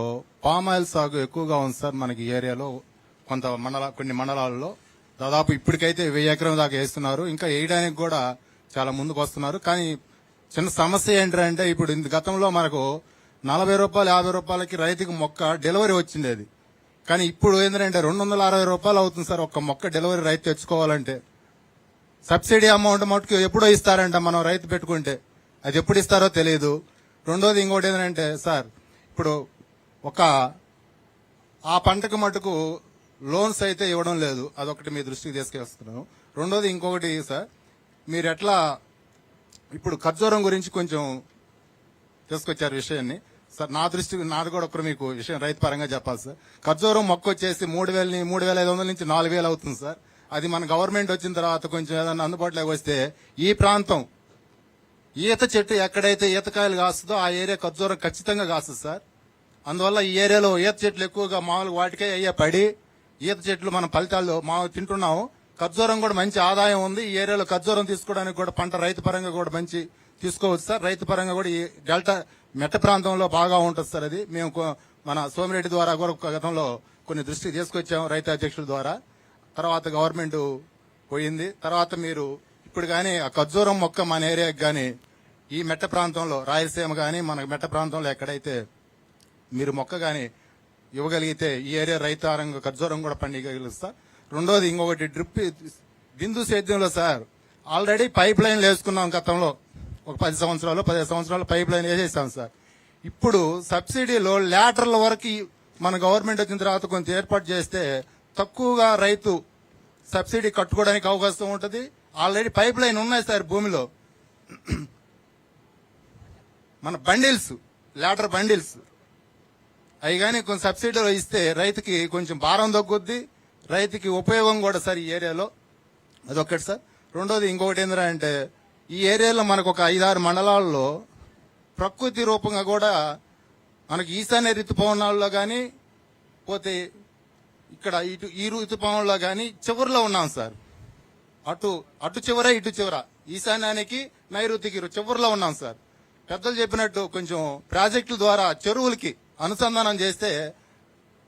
పామ్ ఆయిల్ సాగు ఎక్కువగా ఉంది సార్. మనకి ఈ ఏరియాలో కొన్ని మండలాల్లో దాదాపు ఇప్పటికైతే 1000 ఎకరం దాకా వేస్తున్నారు. ఇంకా వేయడానికి కూడా చాలా ముందుకు వస్తున్నారు. కానీ చిన్న సమస్య ఏంటంటే ఇప్పుడు గతంలో మనకు 40 రూపాయలు 50 రూపాయలకి రైతుకి మొక్క డెలివరీ వచ్చింది. అది కానీ ఇప్పుడు ఏంటంటే 260 రూపాయలు అవుతుంది సార్ ఒక్క మొక్క డెలివరీ రైతు తెచ్చుకోవాలంటే. సబ్సిడీ అమౌంట్ మటుకు ఎప్పుడో ఇస్తారంట మనం రైతు పెట్టుకుంటే, అది ఎప్పుడు ఇస్తారో తెలియదు. రెండోది ఇంకోటి ఏంటంటే సార్, ఇప్పుడు ఆ పంటకు మటుకు లోన్స్ అయితే ఇవ్వడం లేదు. అదొకటి మీ దృష్టికి తీసుకొస్తున్నాను. రెండోది ఇంకొకటి సార్, మీరు ఎట్లా ఇప్పుడు ఖర్జూరం గురించి కొంచెం తీసుకొచ్చారు విషయాన్ని సార్. నాది కూడా ఒకరు మీకు విషయం రైతు పరంగా చెప్పాలి సార్. ఖర్జూరం మొక్క వచ్చేసి 3,500 నుంచి 4,000 అవుతుంది సార్. అది మన గవర్నమెంట్ వచ్చిన తర్వాత కొంచెం ఏదైనా అందుబాటులోకి వస్తే ఈ ప్రాంతం ఈత చెట్టు ఎక్కడైతే ఈతకాయలు కాస్తుందో ఆ ఏరియా ఖర్జూరం ఖచ్చితంగా కాస్తుంది సార్. అందువల్ల ఈ ఏరియాలో ఈత చెట్లు ఎక్కువగా మామూలుగా వాటికే అయ్యే పడి ఈత చెట్లు మన ఫలితాల్లో తింటున్నాము. ఖర్జూరం కూడా మంచి ఆదాయం ఉంది. ఈ ఏరియాలో ఖర్జూరం తీసుకోవడానికి కూడా పంట రైతు పరంగా కూడా మంచి తీసుకోవచ్చు సార్. రైతు పరంగా కూడా ఈ డెల్టా మెట్ట ప్రాంతంలో బాగా ఉంటుంది సార్. అది మేము మన సోమిరెడ్డి ద్వారా కూడా గతంలో కొన్ని దృష్టికి తీసుకొచ్చాము రైతు అధ్యక్షుల ద్వారా. తర్వాత గవర్నమెంట్ పోయింది. తర్వాత మీరు ఇప్పుడు కానీ ఆ ఖర్జూరం మొక్క మన ఏరియాకి కానీ ఈ మెట్ట ప్రాంతంలో రాయలసీమ కానీ మన మెట్ట ప్రాంతంలో ఎక్కడైతే మీరు మొక్క కానీ ఇవ్వగలిగితే ఈ ఏరియా రైతారంగ ఖర్జూరం కూడా పండిగలుస్తా. రెండోది ఇంకొకటి డ్రిప్ బిందు సేద్యంలో సార్ ఆల్రెడీ పైప్ లైన్లు వేసుకున్నాం గతంలో ఒక 10 సంవత్సరాలు 15 సంవత్సరాలు పైప్ లైన్ వేసేసాం సార్. ఇప్పుడు సబ్సిడీలో ల్యాటర్ల వరకు మన గవర్నమెంట్ వచ్చిన తర్వాత కొంచెం ఏర్పాటు చేస్తే తక్కువగా రైతు సబ్సిడీ కట్టుకోవడానికి అవకాశం ఉంటుంది. ఆల్రెడీ పైప్ లైన్ ఉన్నాయి సార్ భూమిలో. మన బండిల్స్ ల్యాటర్ బండిల్స్ అవి కానీ కొంచెం సబ్సిడీలో ఇస్తే రైతుకి కొంచెం భారం తగ్గుద్ది, రైతుకి ఉపయోగం కూడా సార్ ఈ ఏరియాలో. అదొక్కటి సార్. రెండోది ఇంకొకటి ఏంటంటే ఈ ఏరియాలో మనకు ఒక 5-6 మండలాల్లో ప్రకృతి రూపంగా కూడా మనకి ఈశాన్య ఋతుపవనాల్లో కానీ పోతే ఇక్కడ ఇటు ఈ ఋతుపవనంలో కానీ చివరిలో ఉన్నాం సార్. అటు చివర ఇటు చివర ఈశాన్యానికి నైరుతికి చివరిలో ఉన్నాం సార్. పెద్దలు చెప్పినట్టు కొంచెం ప్రాజెక్టుల ద్వారా చెరువులకి అనుసంధానం చేస్తే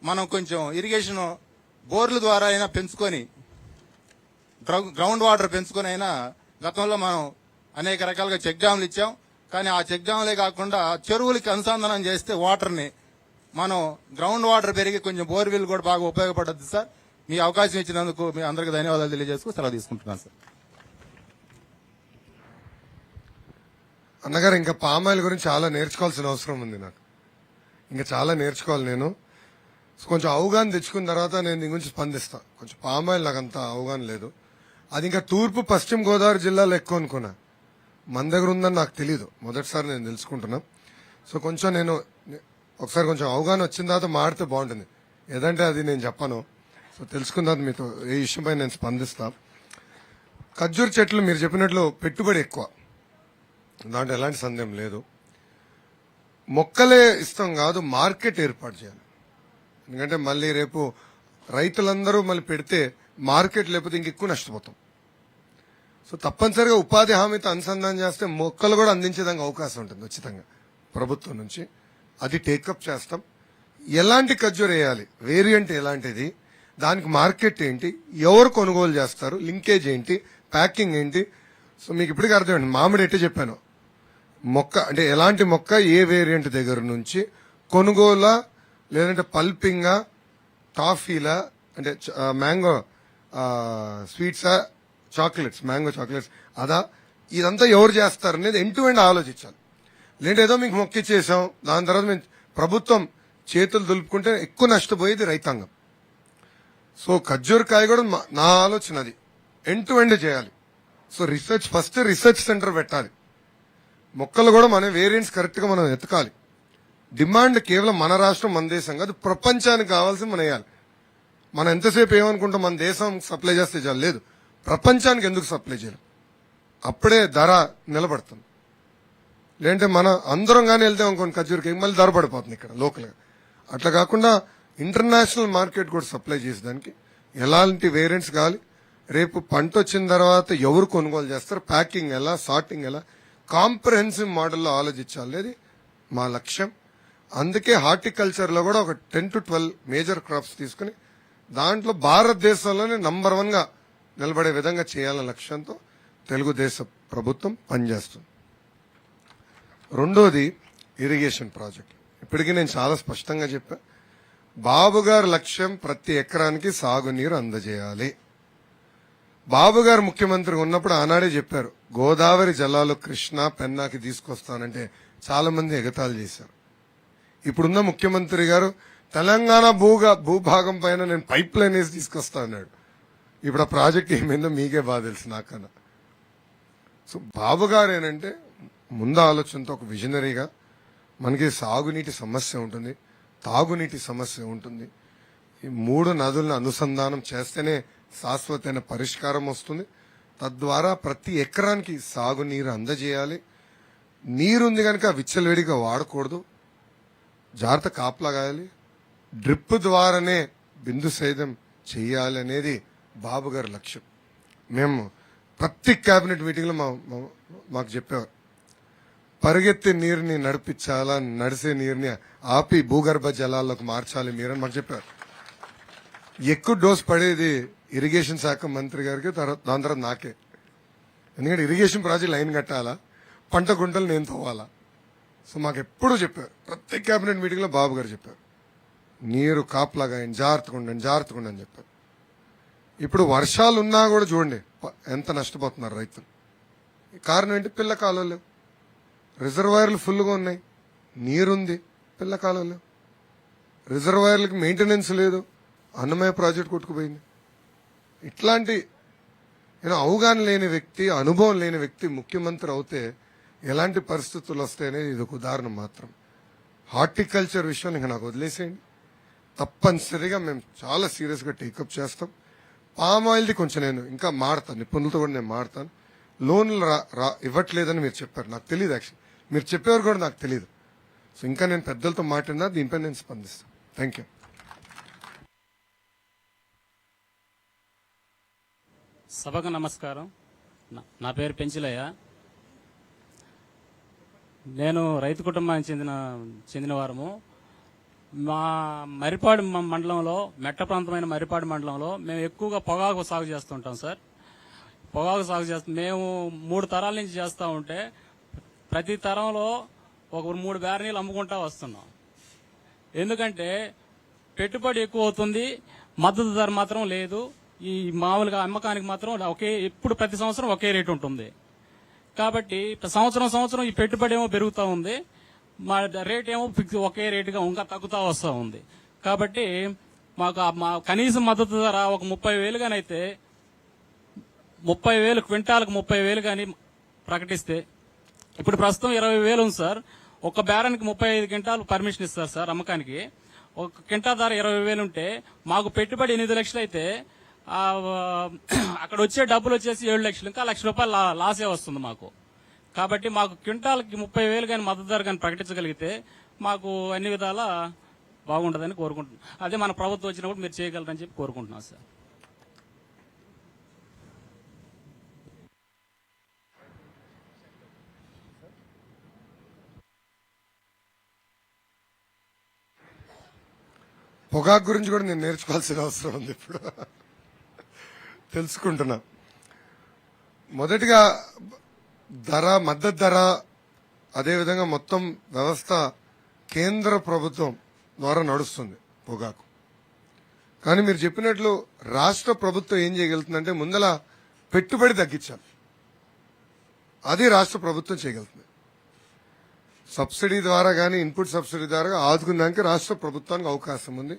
మనం కొంచెం ఇరిగేషన్ బోర్ల ద్వారా అయినా పెంచుకొని గ్రౌండ్ వాటర్ పెంచుకొని అయినా గతంలో మనం అనేక రకాలుగా చెక్ డ్యామ్లు ఇచ్చాం. కానీ ఆ చెక్ డ్యామ్లే కాకుండా చెరువులకి అనుసంధానం చేస్తే వాటర్ని మనం గ్రౌండ్ వాటర్ పెరిగి కొంచెం బోర్వెల్ కూడా బాగా ఉపయోగపడుతుంది సార్. మీ అవకాశం ఇచ్చినందుకు మీ అందరికీ ధన్యవాదాలు తెలియజేసుకు సెలవు తీసుకుంటున్నాను సార్. అన్నగారు ఇంకా పామాయిల్ గురించి చాలా నేర్చుకోవాల్సిన అవసరం ఉంది. నాకు ఇంకా చాలా నేర్చుకోవాలి నేను. కొంచెం అవగాహన తెచ్చుకున్న తర్వాత నేను దీని గురించి స్పందిస్తా. కొంచెం పామాయిల్ నాకు అంత అవగాహన లేదు. అది ఇంకా తూర్పు పశ్చిమ గోదావరి జిల్లాలో ఎక్కువ అనుకున్నా. మన దగ్గర ఉందని నాకు తెలీదు. మొదటిసారి నేను తెలుసుకుంటున్నా. సో కొంచెం నేను ఒకసారి కొంచెం అవగాహన వచ్చిన తర్వాత మాడితే బాగుంటుంది. ఏదంటే అది నేను చెప్పను. సో తెలుసుకున్న తర్వాత మీతో ఏ విషయంపై నేను స్పందిస్తా. ఖర్జూర చెట్లు మీరు చెప్పినట్లు పెట్టుబడి ఎక్కువ, దాంట్లో ఎలాంటి సందేహం లేదు. మొక్కలే ఇష్టం కాదు, మార్కెట్ ఏర్పాటు చేయాలి. ఎందుకంటే మళ్ళీ రేపు రైతులందరూ మళ్ళీ పెడితే మార్కెట్ లేకపోతే ఇంకెక్కువ నష్టపోతాం. సో తప్పనిసరిగా ఉపాధి హామీతో అనుసంధానం చేస్తే మొక్కలు కూడా అందించేదానికి అవకాశం ఉంటుంది ఉచితంగా ప్రభుత్వం నుంచి. అది టేకప్ చేస్తాం. ఎలాంటి ఖర్జూర వేయాలి, వేరియంట్ ఎలాంటిది, దానికి మార్కెట్ ఏంటి, ఎవరు కొనుగోలు చేస్తారు, లింకేజ్ ఏంటి, ప్యాకింగ్ ఏంటి. సో మీకు ఇప్పటికీ అర్థమైంది. మామిడి ఎట్టు చెప్పాను, మొక్క అంటే ఎలాంటి మొక్క ఏ వేరియంట్ దగ్గర నుంచి కొనుగోలా, లేదంటే పల్పింగా, టాఫీలా, అంటే మ్యాంగో స్వీట్సా, చాక్లెట్స్, మ్యాంగో చాక్లెట్స్, అదా, ఇదంతా ఎవరు చేస్తారు అనేది ఎండ్ టు ఎండ్ ఆలోచించాలి. లేదంటే ఏదో మీకు మొక్క ఇచ్చేసాం, దాని తర్వాత మేము ప్రభుత్వం చేతులు దులుపుకుంటే ఎక్కువ నష్టపోయేది రైతాంగం. సో ఖర్జూరకాయ కూడా నా ఆలోచన అది ఎండ్ టు ఎండ్ చేయాలి. సో ఫస్ట్ రీసెర్చ్ సెంటర్ పెట్టాలి. మొక్కలు కూడా మన వేరియంట్స్ కరెక్ట్ గా మనం ఎతకాలి. డిమాండ్ కేవలం మన రాష్ట్రం మన దేశం కాదు, ప్రపంచానికి కావాల్సింది మనం వేయాలి. మనం ఎంతసేపు ఏమనుకుంటాం, మన దేశం సప్లై చేస్తే చాలు. లేదు, ప్రపంచానికి ఎందుకు సప్లై చేయాలి, అప్పుడే ధర నిలబడుతుంది. లేదంటే మన అందరం కానీ వెళ్తే అనుకోండి ఖర్జూరకాయ మళ్ళీ ధర పడిపోతుంది ఇక్కడ లోకల్గా. అట్లా కాకుండా ఇంటర్నేషనల్ మార్కెట్ కూడా సప్లై చేసేదానికి ఎలాంటి వేరియంట్స్ కావాలి, రేపు పంట వచ్చిన తర్వాత ఎవరు కొనుగోలు చేస్తారు, ప్యాకింగ్ ఎలా, సార్టింగ్ ఎలా, కాంప్రహెన్సివ్ మోడల్లో ఆలోచించాలి. అది మా లక్ష్యం. అందుకే హార్టికల్చర్లో కూడా ఒక 10 to 12 మేజర్ క్రాప్స్ తీసుకుని దాంట్లో భారతదేశంలోనే నంబర్ 1 గా నిలబడే విధంగా చేయాలన్న లక్ష్యంతో తెలుగుదేశం ప్రభుత్వం పనిచేస్తుంది. రెండోది ఇరిగేషన్ ప్రాజెక్ట్. ఇప్పటికీ నేను చాలా స్పష్టంగా చెప్పా, బాబు గారి లక్ష్యం ప్రతి ఎకరానికి సాగునీరు అందజేయాలి. బాబు గారు ముఖ్యమంత్రిగా ఉన్నప్పుడు ఆనాడే చెప్పారు, గోదావరి జలాలు కృష్ణా పెన్నాకి తీసుకొస్తానంటే చాలా మంది ఎగతాళి చేశారు. ఇప్పుడున్న ముఖ్యమంత్రి గారు తెలంగాణ భూభాగం పైన నేను పైప్ లైన్ వేసి తీసుకొస్తా అన్నాడు. ఇప్పుడు ఆ ప్రాజెక్ట్ ఏమైందో మీకే బాగా తెలుసు నాకన్నా. సో బాబు గారు ఏంటంటే ముందు ఆలోచనతో ఒక విజనరీగా, మనకి సాగునీటి సమస్య ఉంటుంది, తాగునీటి సమస్య ఉంటుంది. ఈ 3 నదులను అనుసంధానం చేస్తేనే శాశ్వతమైన పరిష్కారం వస్తుంది. తద్వారా ప్రతి ఎకరానికి సాగునీరు అందజేయాలి. నీరుంది కనుక విచ్చలవిడిగా వాడకూడదు, జాగ్రత్త కాపలా కాయాలి. డ్రిప్ ద్వారానే బిందు సేద్యం చేయాలి అనేది బాబు గారి లక్ష్యం. మేము ప్రతి కేబినెట్ మీటింగ్లో మాకు చెప్పేవారు, పరిగెత్తే నీరుని నడిపించాలా, నడిసే నీరుని ఆపి భూగర్భ జలాల్లోకి మార్చాలి మీరని మాకు చెప్పారు. ఎక్కువ డోస్ పడేది ఇరిగేషన్ శాఖ మంత్రి గారికి, దాని తర్వాత నాకే. ఎందుకంటే ఇరిగేషన్ ప్రాజెక్ట్ లైన్ కట్టాలా, పంట గుంటలు నేను తవ్వాలా. సో మాకు ఎప్పుడూ చెప్పారు, ప్రతి కేబినెట్ మీటింగ్లో బాబు గారు చెప్పారు, నీరు కాపలాగా జాగ్రత్తగా ఉండండి అని చెప్పారు. ఇప్పుడు వర్షాలు ఉన్నా కూడా చూడండి ఎంత నష్టపోతున్నారు రైతులు. కారణం ఏంటి? పిల్ల కాలువలు, రిజర్వాయర్లు ఫుల్గా ఉన్నాయి, నీరుంది, పిల్ల కాలువలు, రిజర్వాయర్లకు మెయింటెనెన్స్ లేదు, అన్నమయ్య ప్రాజెక్ట్ కొట్టుకుపోయింది. ఇట్లాంటి అవగాహన లేని వ్యక్తి, అనుభవం లేని వ్యక్తి ముఖ్యమంత్రి అవుతే ఎలాంటి పరిస్థితులు వస్తాయనేది ఇది ఒక ఉదాహరణ మాత్రం. హార్టికల్చర్ విషయం ఇంకా నాకు వదిలేసేయండి, తప్పనిసరిగా మేము చాలా సీరియస్గా టేకప్ చేస్తాం. పామ్ ఆయిల్ది కొంచెం నేను ఇంకా మాడతాను, నిపుణులతో కూడా నేను మాడతాను. లోన్లు ఇవ్వట్లేదని మీరు చెప్పారు, నాకు తెలియదు. యాక్చువల్లీ మీరు చెప్పేవారు కూడా నాకు తెలియదు. సో ఇంకా నేను పెద్దలతో మాట్లాడినా దీనిపై నేను స్పందిస్తాను. Thank you. సభకు నమస్కారం. నా పేరు పెంచిలయ్య. నేను రైతు కుటుంబానికి చెందిన వారము. మా మరిపాడు మండలంలో, మెట్ట ప్రాంతమైన మరిపాడు మండలంలో మేము ఎక్కువగా పొగాకు సాగు చేస్తుంటాం సార్. పొగాకు సాగు చేస్తాం. మేము 3 తరాల నుంచి చేస్తూ ఉంటే ప్రతి తరంలో ఒక 3 బ్యారెనీలు అమ్ముకుంటా వస్తున్నాం. ఎందుకంటే పెట్టుబడి ఎక్కువ అవుతుంది, మద్దతు ధర మాత్రం లేదు. ఈ మామూలుగా అమ్మకానికి మాత్రం ఎప్పుడు ప్రతి సంవత్సరం ఒకే రేటు ఉంటుంది. కాబట్టి సంవత్సరం ఈ పెట్టుబడి ఏమో పెరుగుతూ ఉంది, మా రేట్ ఏమో ఫిక్స్ ఒకే రేటుగా ఇంకా తగ్గుతూ వస్తూ ఉంది. కాబట్టి మాకు మా కనీస మద్దతు ధర ఒక 30,000 గానైతే 30,000 క్వింటాలకు 30,000 కానీ ప్రకటిస్తే, ఇప్పుడు ప్రస్తుతం 20,000 ఉంది సార్. ఒక బేరానికి 35 క్వింటాలు పర్మిషన్ ఇస్తారు సార్ అమ్మకానికి. ఒక క్వింటా ధర 20,000 ఉంటే మాకు పెట్టుబడి 8 లక్షలు అయితే అక్కడ వచ్చే డబ్బులు వచ్చేసి 7 లక్షలు, ఇంకా 1 లక్ష రూపాయలు లాసే వస్తుంది మాకు. కాబట్టి మాకు క్వింటాల్కి 30,000 కానీ మద్దతు ధర కానీ ప్రకటించగలిగితే మాకు అన్ని విధాలా బాగుంటుందని కోరుకుంటున్నాం. అదే మన ప్రభుత్వం వచ్చినప్పుడు మీరు చేయగలరని చెప్పి కోరుకుంటున్నాం సార్. పొగాకు గురించి కూడా నేను నేర్చుకోవాల్సిన అవసరం ఉంది, ఇప్పుడు తెలుసుకుంటున్నా. మొదటిగా ధర, మద్దతు ధర, అదేవిధంగా మొత్తం వ్యవస్థ కేంద్ర ప్రభుత్వం ద్వారా నడుస్తుంది పొగాకు. కానీ మీరు చెప్పినట్లు రాష్ట్ర ప్రభుత్వం ఏం చేయగలుగుతుందంటే ముందల పెట్టుబడి తగ్గించాలి. అది రాష్ట్ర ప్రభుత్వం చేయగలుగుతుంది. సబ్సిడీ ద్వారా కానీ ఇన్పుట్ సబ్సిడీ ద్వారా ఆదుకునేదానికి రాష్ట్ర ప్రభుత్వానికి అవకాశం ఉంది.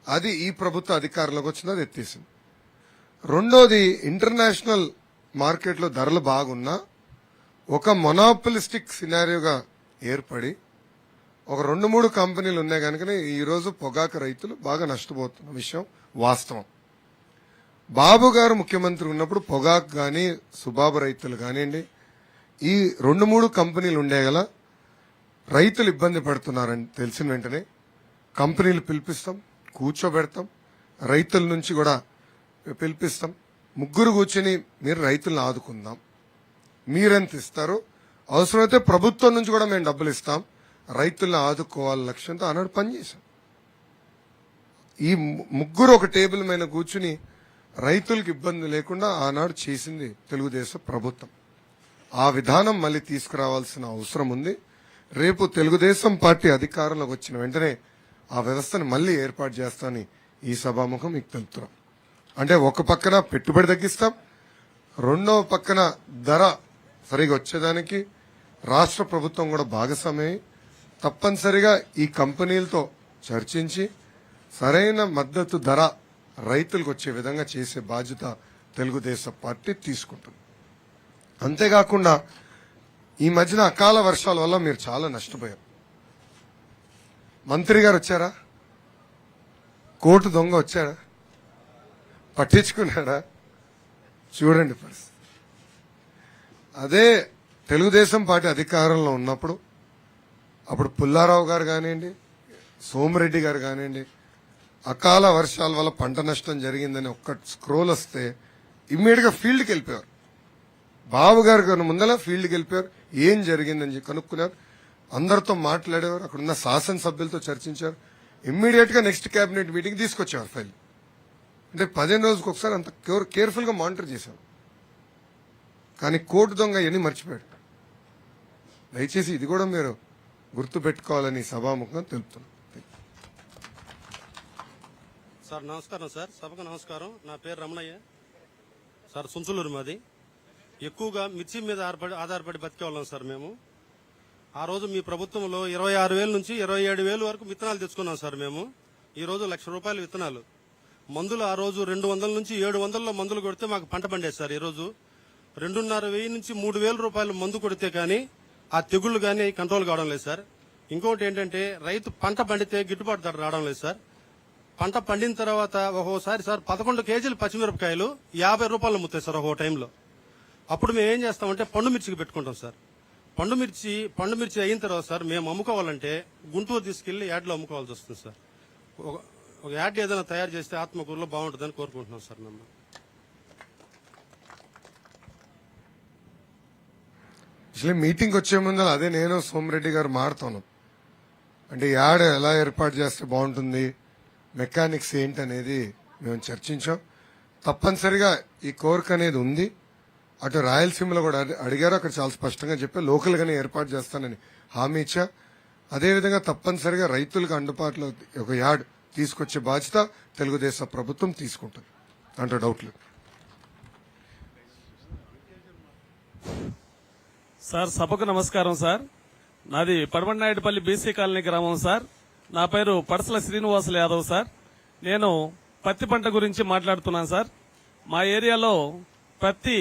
అది ఈ ప్రభుత్వ అధికారంలోకి వచ్చింది, అది ఎత్తేసింది. రెండోది, ఇంటర్నేషనల్ మార్కెట్లో ధరలు బాగున్నా ఒక మొనాపలిస్టిక్ సినారియోగా ఏర్పడి ఒక 2-3 కంపెనీలు ఉన్నాయి కనుకనే ఈరోజు పొగాకు రైతులు బాగా నష్టపోతున్న విషయం వాస్తవం. బాబు గారు ముఖ్యమంత్రి ఉన్నప్పుడు పొగాకు కానీ సుబాబు రైతులు కానివ్వండి, ఈ 2-3 కంపెనీలు ఉండే గల రైతులు ఇబ్బంది పడుతున్నారని తెలిసిన వెంటనే కంపెనీలు పిలిపిస్తాం, కూర్చోబెడతాం, రైతుల నుంచి కూడా పిలిపిస్తాం. 3 కూర్చొని మీరు రైతులను ఆదుకుందాం, మీరెంత ఇస్తారు, అవసరమైతే ప్రభుత్వం నుంచి కూడా మేము డబ్బులు ఇస్తాం, రైతులను ఆదుకోవాలని లక్ష్యంతో ఆనాడు పనిచేశాం. ఈ 3 ఒక టేబుల్ మీద కూర్చుని రైతులకు ఇబ్బంది లేకుండా ఆనాడు చేసింది తెలుగుదేశం ప్రభుత్వం. ఆ విధానం మళ్ళీ తీసుకురావాల్సిన అవసరం ఉంది. రేపు తెలుగుదేశం పార్టీ అధికారంలోకి వచ్చిన వెంటనే ఆ వ్యవస్థను మళ్లీ ఏర్పాటు చేస్తానని ఈ సభాముఖం మీకు తెలుపుతున్నాం. అంటే ఒక పక్కన పెట్టుబడి తగ్గిస్తాం, రెండో పక్కన ధర సరిగా వచ్చేదానికి రాష్ట్ర ప్రభుత్వం కూడా భాగస్వామ్యమై తప్పనిసరిగా ఈ కంపెనీలతో చర్చించి సరైన మద్దతు ధర రైతులకు వచ్చే విధంగా చేసే బాధ్యత తెలుగుదేశం పార్టీ తీసుకుంటుంది. అంతేకాకుండా ఈ మధ్యన అకాల వర్షాల వల్ల మీరు చాలా నష్టపోయారు. మంత్రి గారు వచ్చారా? కోర్టు దొంగ వచ్చాడా? పట్టించుకున్నాడా? చూడండి పరిస్థితి. అదే తెలుగుదేశం పార్టీ అధికారంలో ఉన్నప్పుడు అప్పుడు పుల్లారావు గారు కానివ్వండి, సోమిరెడ్డి గారు కానివ్వండి, అకాల వర్షాల వల్ల పంట నష్టం జరిగిందని ఒక్క స్క్రోల్ వస్తే ఇమ్మీడియట్ గా ఫీల్డ్కి వెళ్ళిపోయారు. బాబు గారు కన్నా ముందల ఫీల్డ్కి వెళ్ళిపోయారు. ఏం జరిగిందని చెప్పి కనుక్కున్నారు. అందరితో మాట్లాడేవారు. అక్కడ ఉన్న శాసనసభ్యులతో చర్చించారు. ఇమ్మీడియట్ గా నెక్స్ట్ కేబినెట్ మీటింగ్ తీసుకొచ్చేవారు ఫైల్. అంటే 15 రోజులకు ఒకసారి అంత కేర్ఫుల్ గా మానిటర్ చేశారు. కానీ కోర్టు దొంగ ఇవన్నీ మర్చిపోయాడు. దయచేసి ఇది కూడా మీరు గుర్తు పెట్టుకోవాలని సభాముఖంగా తెలుపుతున్నాను. సార్ నమస్కారం సార్, సభకు నమస్కారం. నా పేరు రమణయ్య సార్, సుంచులూరు మాది. ఎక్కువగా మిర్చి మీద ఆధారపడి బతికేవాళ్ళం సార్ మేము. ఆ రోజు మీ ప్రభుత్వంలో 26,000 నుంచి 27,000 వరకు విత్తనాలు తెచ్చుకున్నాం సార్ మేము. ఈ రోజు ₹1,00,000 విత్తనాలు. మందులు ఆ రోజు 200 నుంచి 700లో మందులు కొడితే మాకు పంట పండేది సార్. ఈ రోజు 2,500 నుంచి ₹3,000 మందు కొడితే కానీ ఆ తెగుళ్లు కానీ కంట్రోల్ కావడం లేదు సార్. ఇంకోటి ఏంటంటే రైతు పంట పండితే గిట్టుబాటు ధర రావడం లేదు సార్. పంట పండిన తర్వాత ఒక్కోసారి సార్ 11 కేజీలు పచ్చిమిరపకాయలు ₹50 అమ్ముతాయి సార్ ఒక్కో టైంలో. అప్పుడు మేము ఏం చేస్తామంటే పండు మిర్చికి పెట్టుకుంటాం సార్. పండు మిర్చి అయిన తర్వాత సార్ మేము అమ్ముకోవాలంటే గుంటూరు తీసుకెళ్లి యాడ్లో అమ్ముకోవాల్సి వస్తుంది సార్. ఒక యాడ్ ఏదైనా తయారు చేస్తే ఆత్మకూరులో బాగుంటుందని కోరుకుంటున్నాం సార్ మేము. అసలు మీటింగ్ వచ్చే ముందు అదే నేను సోమిరెడ్డి గారు మాడుతున్నాం. అంటే యాడ్ ఎలా ఏర్పాటు చేస్తే బాగుంటుంది, మెకానిక్స్ ఏంటి అనేది మేము చర్చించాం. తప్పనిసరిగా ఈ కోరిక అనేది ఉంది. అటు రాయలసీమలో కూడా అడిగారు. అక్కడ చాలా స్పష్టంగా చెప్పి లోకల్ గానే ఏర్పాటు చేస్తానని హామీ ఇచ్చా. అదేవిధంగా తప్పనిసరిగా రైతులకు అందుబాటులో ఒక యార్డ్ తీసుకొచ్చే బాధ్యత తెలుగుదేశం ప్రభుత్వం తీసుకుంటుంది. దాంట్లో డౌట్ లేదు. సార్ సభకు నమస్కారం సార్. నాది పడమటినాయుడుపల్లి బీసీ కాలనీ గ్రామం సార్. నా పేరు పడసల శ్రీనివాసులు యాదవ్ సార్. నేను పత్తి పంట గురించి మాట్లాడుతున్నాను సార్. మా ఏరియాలో పత్తి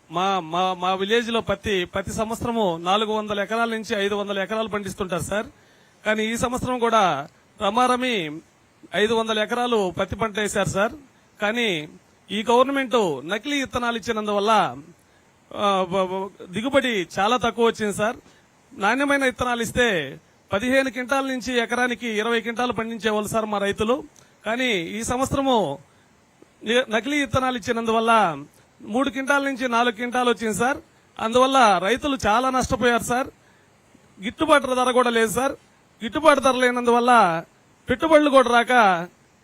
మా విలేజ్ లో ప్రతి సంవత్సరము 400 ఎకరాల నుంచి 500 ఎకరాలు పండిస్తుంటారు సార్. కానీ ఈ సంవత్సరం కూడా రమారమి 500 ఎకరాలు పత్తి పంట వేశారు సార్. కానీ ఈ గవర్నమెంట్ నకిలీ విత్తనాలు ఇచ్చినందువల్ల దిగుబడి చాలా తక్కువ వచ్చింది సార్. నాణ్యమైన విత్తనాలు ఇస్తే 15 క్వింటాల నుంచి ఎకరానికి 20 క్వింటాలు పండించేవాళ్ళు సార్ మా రైతులు. కానీ ఈ సంవత్సరము నకిలీ విత్తనాలు ఇచ్చినందువల్ల 3 క్వింటాల నుంచి 4 క్వింటాలు వచ్చింది సార్. అందువల్ల రైతులు చాలా నష్టపోయారు సార్. గిట్టుబాటు ధర కూడా లేదు సార్. గిట్టుబాటు ధర లేనందువల్ల పెట్టుబడులు కూడా రాక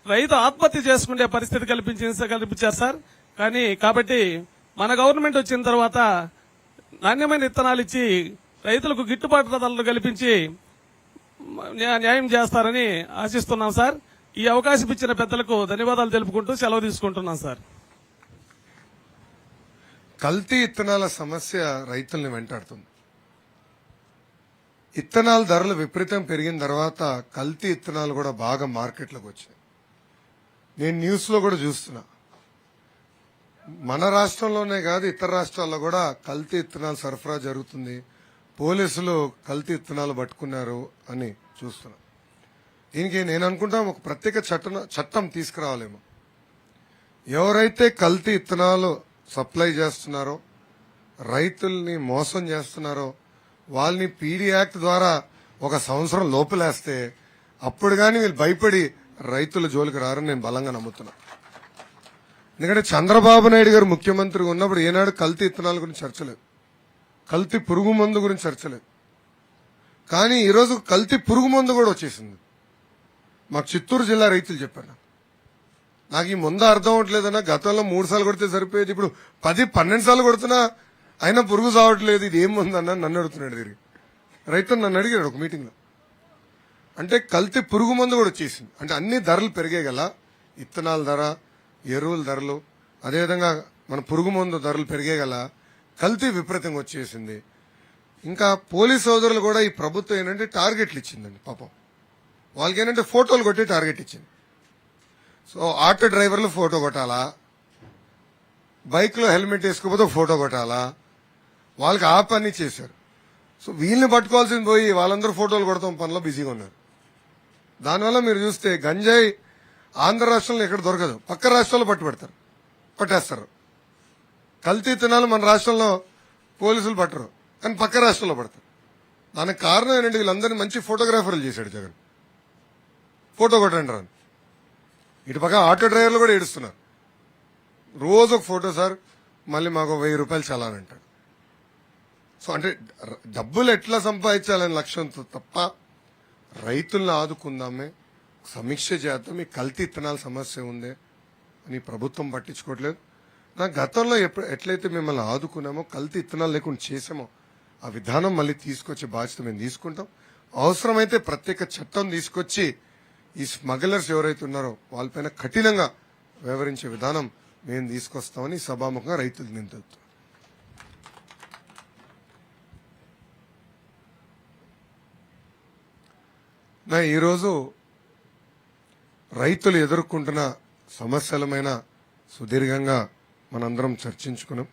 రైతు ఆత్మహత్య చేసుకునే పరిస్థితి కల్పించారు సార్. కాబట్టి మన గవర్నమెంట్ వచ్చిన తర్వాత నాణ్యమైన విత్తనాలు ఇచ్చి రైతులకు గిట్టుబాటు ధరలు కల్పించి న్యాయం చేస్తారని ఆశిస్తున్నాం సార్. ఈ అవకాశం ఇచ్చిన పెద్దలకు ధన్యవాదాలు తెలుపుకుంటూ సెలవు తీసుకుంటున్నాం సార్. కల్తీ ఇత్తనాల సమస్య రైతుల్ని వెంటాడుతుంది. ఇత్తనాల ధరలు విపరీతం పెరిగిన తర్వాత కల్తీ ఇత్తనాలు కూడా బాగా మార్కెట్లోకి వచ్చినాయి. నేను న్యూస్ లో కూడా చూస్తున్నా. మన రాష్ట్రంలోనే కాదు ఇతర రాష్ట్రాల్లో కూడా కల్తీ ఇత్తనాలు సరఫరా జరుగుతుంది. పోలీసులు కల్తీ ఇత్తనాలు పట్టుకున్నారు అని చూస్తున్నా. దీనికి నేను అనుకుంటా ఒక ప్రత్యేక చట్టం తీసుకురావాలేమో. ఎవరైతే కల్తీ ఇత్తనాలు సప్లై చేస్తున్నారో, రైతుల్ని మోసం చేస్తున్నారో వాళ్ళని పీడీ యాక్ట్ ద్వారా 1 సంవత్సరం లోపలేస్తే అప్పుడు గాని వీళ్ళు భయపడి రైతుల జోలికి రారని నేను బలంగా నమ్ముతున్నా. ఎందుకంటే చంద్రబాబు నాయుడు గారు ముఖ్యమంత్రిగా ఉన్నప్పుడు ఏనాడు కల్తీ ఇత్తనాల గురించి చర్చలేదు, కల్తీ పురుగు మందు గురించి చర్చలేదు. కానీ ఈరోజు కల్తీ పురుగు మందు కూడా వచ్చేసింది. మాకు చిత్తూరు జిల్లా రైతులు చెప్పారు. నాకు ఈ ముందు అర్థం అవట్లేదన్నా. గతంలో 3 సార్లు కొడితే సరిపోయేది, ఇప్పుడు 10-12 సార్లు కొడుతున్నా అయినా పురుగు సావట్లేదు. ఇది ఏం ఉందన్నా నన్ను అడుగుతున్నాడు తిరిగి. రైతులు నన్ను అడిగాడు ఒక మీటింగ్ లో. అంటే కల్తీ పురుగు మందు కూడా వచ్చేసింది. అంటే అన్ని ధరలు పెరిగే గల ఇత్తనాల ధర, ఎరువుల ధరలు, అదేవిధంగా మన పురుగు మందు ధరలు పెరిగే గల కల్తీ విపరీతంగా వచ్చేసింది. ఇంకా పోలీస్ సోదరులు కూడా ఈ ప్రభుత్వం ఏంటంటే టార్గెట్లు ఇచ్చిందండి. పాపం వాళ్ళకి ఏంటంటే ఫోటోలు కొట్టి టార్గెట్ ఇచ్చింది. సో ఆటో డ్రైవర్లు ఫోటో కొట్టాలా, బైక్ లో హెల్మెట్ వేసుకోకపోతే ఫోటో కొట్టాలా, వాళ్ళకి ఆ పని చేశారు. సో వీళ్ళని పట్టుకోవాల్సింది పోయి వాళ్ళందరూ ఫోటోలు కొడతాం పనిలో బిజీగా ఉన్నారు. దానివల్ల మీరు చూస్తే గంజాయి ఆంధ్ర రాష్ట్రంలో ఎక్కడ దొరకదు, పక్క రాష్ట్రాల్లో పట్టేస్తారు. కల్తీ ఇత్తనాలు మన రాష్ట్రంలో పోలీసులు పట్టరు, కానీ పక్క రాష్ట్రంలో పడతారు. దానికి కారణం ఏంటంటే వీళ్ళందరినీ మంచి ఫోటోగ్రాఫర్లు చేశాడు జగన్. ఫోటో కొట్టండి రాని. ఇటు పక్క ఆటో డ్రైవర్లు కూడా ఏడుస్తున్నారు. రోజు ఒక ఫోటో సార్, మళ్ళీ మాకు 1000 రూపాయలు చలానంటాడు. సో అంటే డబ్బులు ఎట్లా సంపాదించాలని లక్ష్యంతో తప్ప రైతులను ఆదుకుందామే, సమీక్ష చేద్దాం, ఈ కల్తీ ఇత్తనాల సమస్య ఉందే అని ప్రభుత్వం పట్టించుకోవట్లేదు. నా గతంలో ఎట్లయితే మిమ్మల్ని ఆదుకున్నామో, కల్తీ ఇత్తనాలు లేకుండా చేసామో ఆ విధానం మళ్ళీ తీసుకొచ్చే బాధ్యత మేము తీసుకుంటాం. అవసరమైతే ప్రత్యేక చట్టం తీసుకొచ్చి ఈ స్మగ్లర్స్ ఎవరైతే ఉన్నారో వాళ్ళపైన కఠినంగా వ్యవహరించే విధానం మేము తీసుకొస్తామని సభాముఖంగా రైతులకు నేను తెలుపుతాను. నా ఈరోజు రైతులు ఎదుర్కొంటున్న సమస్యలమైన సుదీర్ఘంగా మనందరం చర్చించుకున్నాం.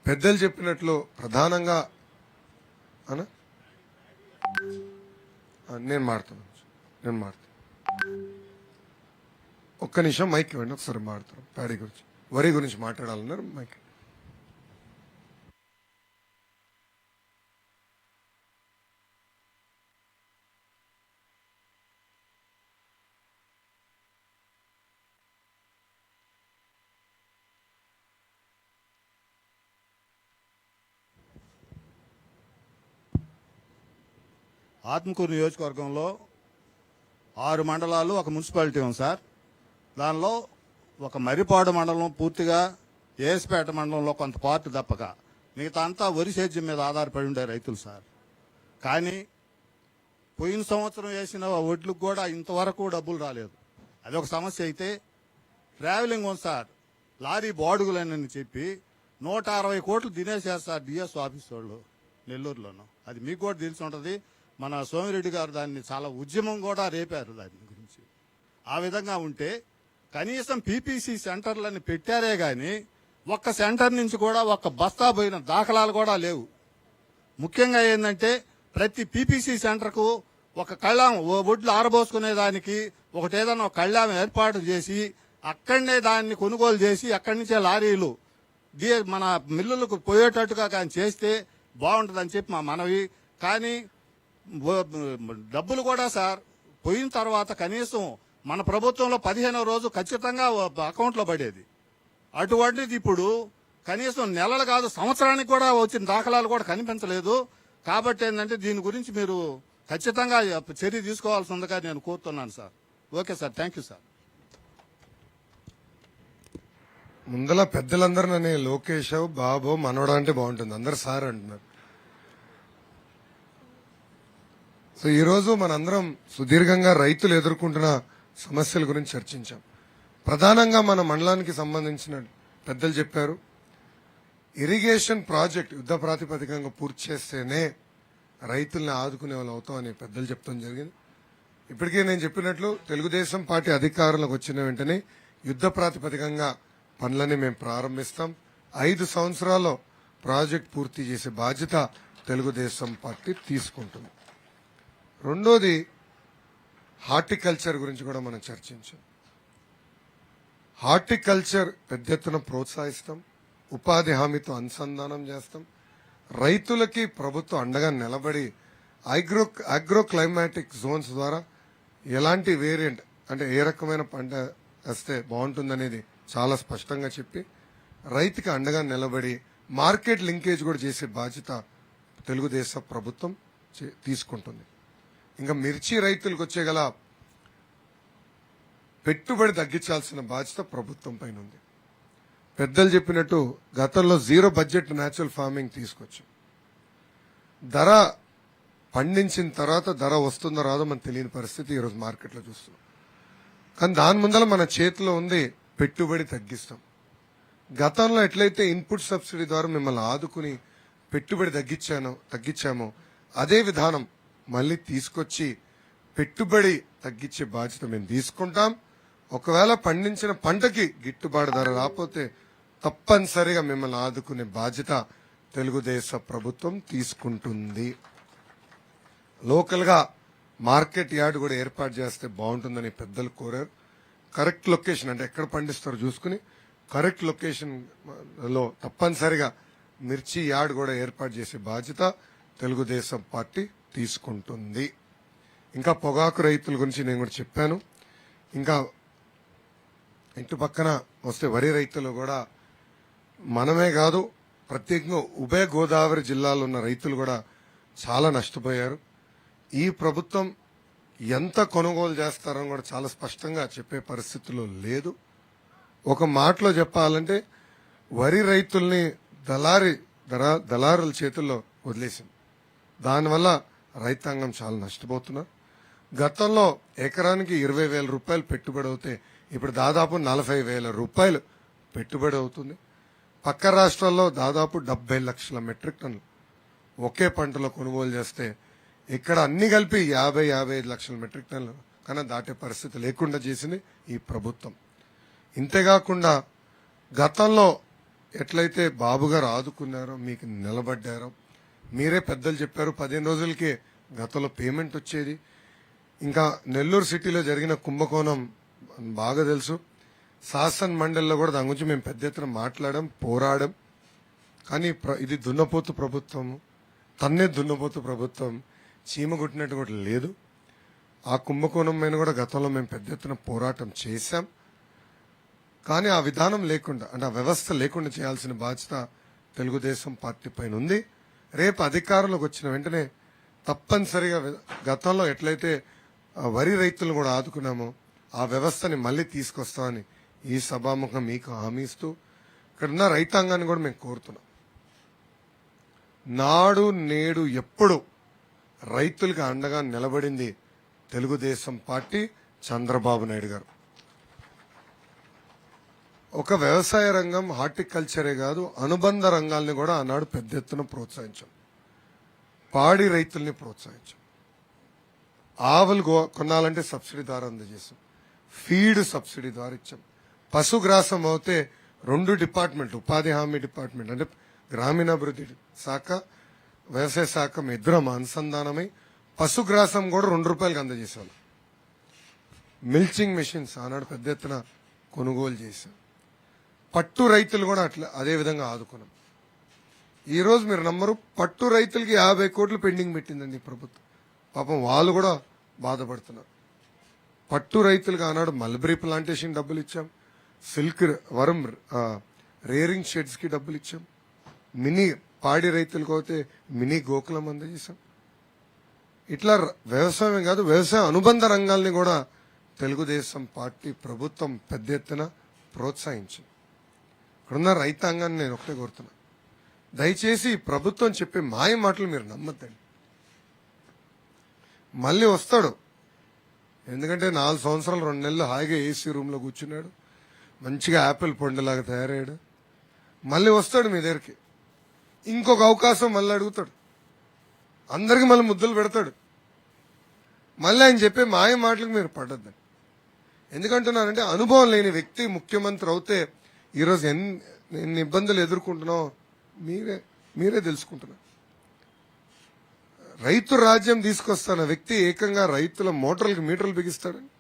పెద్దలు చెప్పినట్లు ప్రధానంగా నేను మాట్లాడతాను ఒక్క నిమిషం మైక్ ఇవ్వండి, ఒకసారి మాట్లాడతాను. ప్యాడీ గురించి, వరి గురించి మాట్లాడాలన్నారు. మైక్ ఆత్మకూరు నియోజకవర్గంలో 6 మండలాలు, ఒక మున్సిపాలిటీ ఉంది సార్. దానిలో ఒక మర్రిపాడు మండలం పూర్తిగా, ఏఎస్పేట మండలంలో కొంత పార్ట్ తప్పక మిగతా అంతా వరి సేద్యం మీద ఆధారపడి ఉండే రైతులు సార్. కానీ పోయిన సంవత్సరం వేసిన వడ్లకు కూడా ఇంతవరకు డబ్బులు రాలేదు. అదొక సమస్య అయితే, ట్రావెలింగ్ ఉంది సార్, లారీ బాడుగులని చెప్పి 160 కోట్లు తినేశారు సార్ డిఎస్ ఆఫీస్ వాళ్ళు నెల్లూరులోను. అది మీకు కూడా తెలిసి ఉంటుంది. మన సోమిరెడ్డి గారు దాన్ని చాలా ఉద్యమం కూడా రేపారు దాని గురించి. ఆ విధంగా ఉంటే కనీసం పీపీసీ సెంటర్లని పెట్టారే గాని ఒక్క సెంటర్ నుంచి కూడా ఒక్క బస్తా పోయిన దాఖలాలు కూడా లేవు. ముఖ్యంగా ఏంటంటే ప్రతి పీపీసీ సెంటర్కు ఒక కళ్ళాం, ఒడ్లు ఆరబోసుకునేదానికి ఏదైనా ఒక కళ్ళాం ఏర్పాటు చేసి అక్కడనే దాన్ని కొనుగోలు చేసి అక్కడి నుంచే లారీలు మన మిల్లులకు పోయేటట్టుగా కానీ చేస్తే బాగుంటుందని చెప్పి మా మనవి. కానీ డబ్బులు కూడా సార్ పోయిన తర్వాత కనీసం మన ప్రభుత్వంలో 15వ రోజు ఖచ్చితంగా అకౌంట్లో పడేది. అటువంటిది ఇప్పుడు కనీసం నెలలు కాదు సంవత్సరానికి కూడా వచ్చిన దాఖలాలు కూడా కనిపించలేదు. కాబట్టి ఏంటంటే దీని గురించి మీరు ఖచ్చితంగా చర్య తీసుకోవాల్సి ఉందిగా నేను కోరుతున్నాను sir. Okay sir, thank you sir. ముందల పెద్దలందరూ నన్ను లోకేష్ బాబు మనవడా అంటే బాగుంటుంది, అందరు సార్ అంటున్నారు. సో ఈరోజు మనందరం సుదీర్ఘంగా రైతులు ఎదుర్కొంటున్న సమస్యల గురించి చర్చించాం. ప్రధానంగా మన మండలానికి సంబంధించిన పెద్దలు చెప్పారు, ఇరిగేషన్ ప్రాజెక్ట్ యుద్ధ ప్రాతిపదికంగా పూర్తి చేస్తేనే రైతుల్ని ఆదుకునే వాళ్ళు అవుతామని పెద్దలు చెప్తాం జరిగింది. ఇప్పటికే నేను చెప్పినట్లు తెలుగుదేశం పార్టీ అధికారంలోకి వచ్చిన వెంటనే యుద్ధ ప్రాతిపదికంగా పనులని మేము ప్రారంభిస్తాం. 5 సంవత్సరాల్లో ప్రాజెక్ట్ పూర్తి చేసే బాధ్యత తెలుగుదేశం పార్టీ తీసుకుంటుంది. రెండోది హార్టికల్చర్ గురించి కూడా మనం చర్చించాం. హార్టికల్చర్ పెద్ద ఎత్తున ప్రోత్సహిస్తాం, ఉపాధి హామీతో అనుసంధానం చేస్తాం. రైతులకి ప్రభుత్వం అండగా నిలబడి అగ్రో క్లైమాటిక్ జోన్స్ ద్వారా ఎలాంటి వేరియంట్ అంటే ఏ రకమైన పంట వేస్తే బాగుంటుందనేది చాలా స్పష్టంగా చెప్పి రైతుకి అండగా నిలబడి మార్కెట్ లింకేజ్ కూడా చేసే బాధ్యత తెలుగుదేశం ప్రభుత్వం తీసుకుంటుంది. ఇంకా మిర్చి రైతులకు వచ్చే గల పెట్టుబడి తగ్గించాల్సిన బాధ్యత ప్రభుత్వం పైన ఉంది. పెద్దలు చెప్పినట్టు గతంలో 0 బడ్జెట్ న్యాచురల్ ఫార్మింగ్ తీసుకొచ్చాం. ధర పండించిన తర్వాత ధర వస్తుందో రాదో మనకు తెలియని పరిస్థితి ఈరోజు మార్కెట్లో చూస్తున్నాం. కానీ దాని ముందర మన చేతిలో ఉంది పెట్టుబడి తగ్గిస్తాం. గతంలో ఎట్లయితే ఇన్పుట్ సబ్సిడీ ద్వారా మిమ్మల్ని ఆదుకుని పెట్టుబడి తగ్గించామో అదే విధానం మళ్ళీ తీసుకొచ్చి పెట్టుబడి తగ్గించే బాధ్యత మేము తీసుకుంటాం. ఒకవేళ పండించిన పంటకి గిట్టుబాటు ధర రాకపోతే తప్పనిసరిగా మిమ్మల్ని ఆదుకునే బాధ్యత తెలుగుదేశం ప్రభుత్వం తీసుకుంటుంది. లోకల్ గా మార్కెట్ యార్డ్ కూడా ఏర్పాటు చేస్తే బాగుంటుందని పెద్దలు కోరారు. కరెక్ట్ లొకేషన్ అంటే ఎక్కడ పండిస్తారో చూసుకుని కరెక్ట్ లొకేషన్ లో తప్పనిసరిగా మిర్చి యార్డ్ కూడా ఏర్పాటు చేసే బాధ్యత తెలుగుదేశం పార్టీ తీసుకుంటుంది. ఇంకా పొగాకు రైతుల గురించి నేను కూడా చెప్పాను. ఇంకా ఇంటి పక్కన వస్తే వరి రైతులు కూడా మనమే కాదు, ప్రత్యేకంగా ఉభయ గోదావరి జిల్లాలో ఉన్న రైతులు కూడా చాలా నష్టపోయారు. ఈ ప్రభుత్వం ఎంత కొనుగోలు చేస్తారని కూడా చాలా స్పష్టంగా చెప్పే పరిస్థితుల్లో లేదు. ఒక మాటలో చెప్పాలంటే వరి రైతుల్ని దళారుల చేతుల్లో వదిలేసింది. దానివల్ల రైతాంగం చాలా నష్టపోతున్నారు. గతంలో ఎకరానికి 20,000 రూపాయలు పెట్టుబడి అవుతే ఇప్పుడు దాదాపు 40,000 రూపాయలు పెట్టుబడి అవుతుంది. పక్క రాష్ట్రాల్లో దాదాపు 70 లక్షల మెట్రిక్ టన్నులు ఒకే పంటలో కొనుగోలు చేస్తే ఇక్కడ అన్ని కలిపి 50-55 లక్షల మెట్రిక్ టన్నులు కన్నా దాటే పరిస్థితి లేకుండా చేసింది ఈ ప్రభుత్వం. ఇంతేకాకుండా గతంలో ఎట్లయితే బాబు గారు ఆదుకున్నారో, మీకు నిలబడ్డారో, మీరే పెద్దలు చెప్పారు 15 రోజులకే గతంలో పేమెంట్ వచ్చేది. ఇంకా నెల్లూరు సిటీలో జరిగిన కుంభకోణం బాగా తెలుసు. శాసన మండలిలో కూడా దాని గురించి మేము పెద్ద ఎత్తున మాట్లాడాం, పోరాడాం. కానీ ఇది దున్నపోతు ప్రభుత్వం, తన్నే దున్నపోతు ప్రభుత్వం, చీమ కొట్టినట్టు కూడా లేదు. ఆ కుంభకోణం మీద కూడా గతంలో మేము పెద్ద ఎత్తున పోరాటం చేశాం. కానీ ఆ విధానం లేకుండా, అంటే ఆ వ్యవస్థ లేకుండా చేయాల్సిన బాధ్యత తెలుగుదేశం పార్టీ పైన ఉంది. రేపు అధికారంలోకి వచ్చిన వెంటనే తప్పనిసరిగా గతంలో ఎట్లయితే వరి రైతులను కూడా ఆదుకున్నామో ఆ వ్యవస్థని మళ్లీ తీసుకొస్తామని ఈ సభాముఖం మీకు హామీ ఇస్తూ ఇక్కడున్న రైతాంగాన్ని కూడా మేము కోరుతున్నాం. నాడు నేడు ఎప్పుడు రైతులకు అండగా నిలబడింది తెలుగుదేశం పార్టీ, చంద్రబాబు నాయుడు గారు. ఒక వ్యవసాయ రంగం, హార్టికల్చరే కాదు, అనుబంధ రంగాల్ని కూడా ఆనాడు పెద్ద ఎత్తున ప్రోత్సహించాం. పాడి రైతుల్ని ప్రోత్సహించాం. ఆవులు కొనాలంటే సబ్సిడీ ద్వారా అందజేసాం. ఫీడ్ సబ్సిడీ ద్వారా ఇచ్చాం. పశుగ్రాసం అవుతే 2 డిపార్ట్మెంట్, ఉపాధి హామీ డిపార్ట్మెంట్ అంటే గ్రామీణాభివృద్ధి శాఖ, వ్యవసాయ శాఖ ఇద్దరం అనుసంధానమై పశుగ్రాసం కూడా 2 రూపాయలకి అందజేశాం. మిల్చింగ్ మెషిన్స్ ఆనాడు పెద్ద ఎత్తున కొనుగోలు చేశాం. పట్టు రైతులు కూడా అదే విధంగా ఆదుకున్నాం. ఈ రోజు మీరు నమ్మరు, పట్టు రైతులకి 50 కోట్లు పెండింగ్ పెట్టిందండి ఈ ప్రభుత్వం. పాపం వాళ్ళు కూడా బాధపడుతున్నారు. పట్టు రైతులకు ఆనాడు మల్బరీ ప్లాంటేషన్ డబ్బులు ఇచ్చాం, సిల్క్ వరం రేరింగ్ షెడ్స్ కి డబ్బులు ఇచ్చాం, మినీ పాడి రైతులకు అయితే మినీ గోకులం అందజేశాం. ఇట్లా వ్యవసాయం కాదు, వ్యవసాయ అనుబంధ రంగాల్ని కూడా తెలుగుదేశం పార్టీ ప్రభుత్వం పెద్ద ఎత్తున ప్రోత్సహించింది. ఇక్కడున్న రైతాంగాన్ని నేను ఒకటే కోరుతున్నా, దయచేసి ప్రభుత్వం చెప్పే మాయ మాటలు మీరు నమ్మద్దండి. మళ్ళీ వస్తాడు, ఎందుకంటే 4 సంవత్సరాలు 2 నెలలు హాయిగా ఏసీ రూమ్ లో కూర్చున్నాడు, మంచిగా యాపిల్ పండులాగా తయారయ్యాడు. మళ్ళీ వస్తాడు మీ దగ్గరికి, ఇంకొక అవకాశం మళ్ళీ అడుగుతాడు, అందరికి మళ్ళీ ముద్దులు పెడతాడు. మళ్ళీ ఆయన చెప్పే మాయ మాటలకు మీరు పడద్దండి. ఎందుకంటున్నారంటే అనుభవం లేని వ్యక్తి ముఖ్యమంత్రి అవుతే ఈరోజు ఎన్ని ఇబ్బందులు ఎదుర్కొంటున్నావు మీరే తెలుసుకుంటున్నారు. రైతు రాజ్యం తీసుకొస్తున్న వ్యక్తి ఏకంగా రైతుల మోటార్లకు మీటర్లు బిగిస్తాడని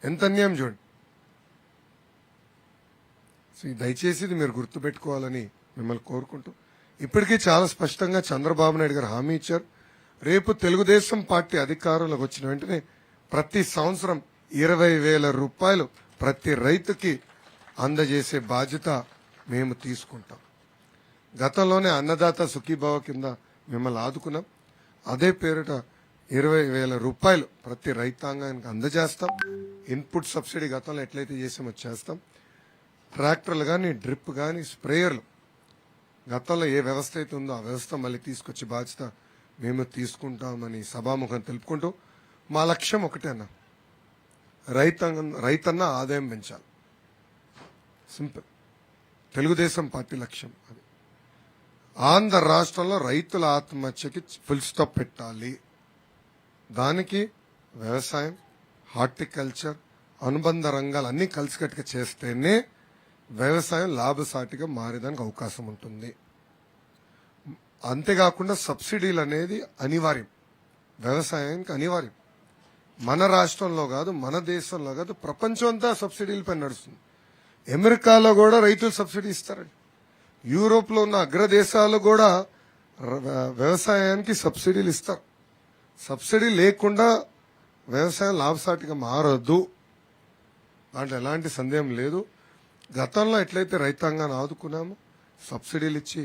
ఎంత అన్యాయం చూడండి. సో దయచేసి ఇది మీరు గుర్తుపెట్టుకోవాలని మిమ్మల్ని కోరుకుంటూ, ఇప్పటికీ చాలా స్పష్టంగా చంద్రబాబు నాయుడు గారు హామీ ఇచ్చారు. రేపు తెలుగుదేశం పార్టీ అధికారంలోకి వచ్చిన వెంటనే ప్రతి సంవత్సరం 20,000 రూపాయలు ప్రతి రైతుకి అందజేసే బాధ్యత మేము తీసుకుంటాం. గతంలోనే అన్నదాత సుఖీభావ కింద మిమ్మల్ని ఆదుకున్నాం. అదే పేరిట 20,000 రూపాయలు ప్రతి రైతాంగానికి అందజేస్తాం. ఇన్పుట్ సబ్సిడీ గతంలో ఎట్లయితే చేసామో చేస్తాం. ట్రాక్టర్లు కానీ, డ్రిప్ కానీ, స్ప్రేయర్లు గతంలో ఏ వ్యవస్థ అయితే ఉందో ఆ వ్యవస్థ మళ్ళీ తీసుకొచ్చే బాధ్యత మేము తీసుకుంటామని సభాముఖం తెలుపుకుంటూ, మా లక్ష్యం ఒకటే అన్న, రైతన్న ఆదాయం పెంచాలి. సింపుల్, తెలుగుదేశం పార్టీ లక్ష్యం అది. ఆంధ్ర రాష్ట్రంలో రైతుల ఆత్మహత్యకి ఫుల్ స్టాప్ పెట్టాలి. దానికి వ్యవసాయం, హార్టికల్చర్, అనుబంధ రంగాలు అన్ని కలిసికట్టుగా చేస్తేనే వ్యవసాయం లాభసాటిగా మారేదానికి అవకాశం ఉంటుంది. అంతేకాకుండా సబ్సిడీలు అనేది అనివార్యం, వ్యవసాయానికి అనివార్యం. మన రాష్ట్రంలో కాదు, మన దేశంలో కాదు, ప్రపంచం అంతా సబ్సిడీలపై నడుస్తుంది. అమెరికాలో కూడా రైతులు సబ్సిడీ ఇస్తారండి. యూరోప్ లో ఉన్న అగ్రదేశాలు కూడా వ్యవసాయానికి సబ్సిడీలు ఇస్తారు. సబ్సిడీ లేకుండా వ్యవసాయం లాభసాటిగా మారదు, దాంట్లో ఎలాంటి సందేహం లేదు. గతంలో ఎట్లయితే రైతాంగాన్ని ఆదుకున్నామో సబ్సిడీలు ఇచ్చి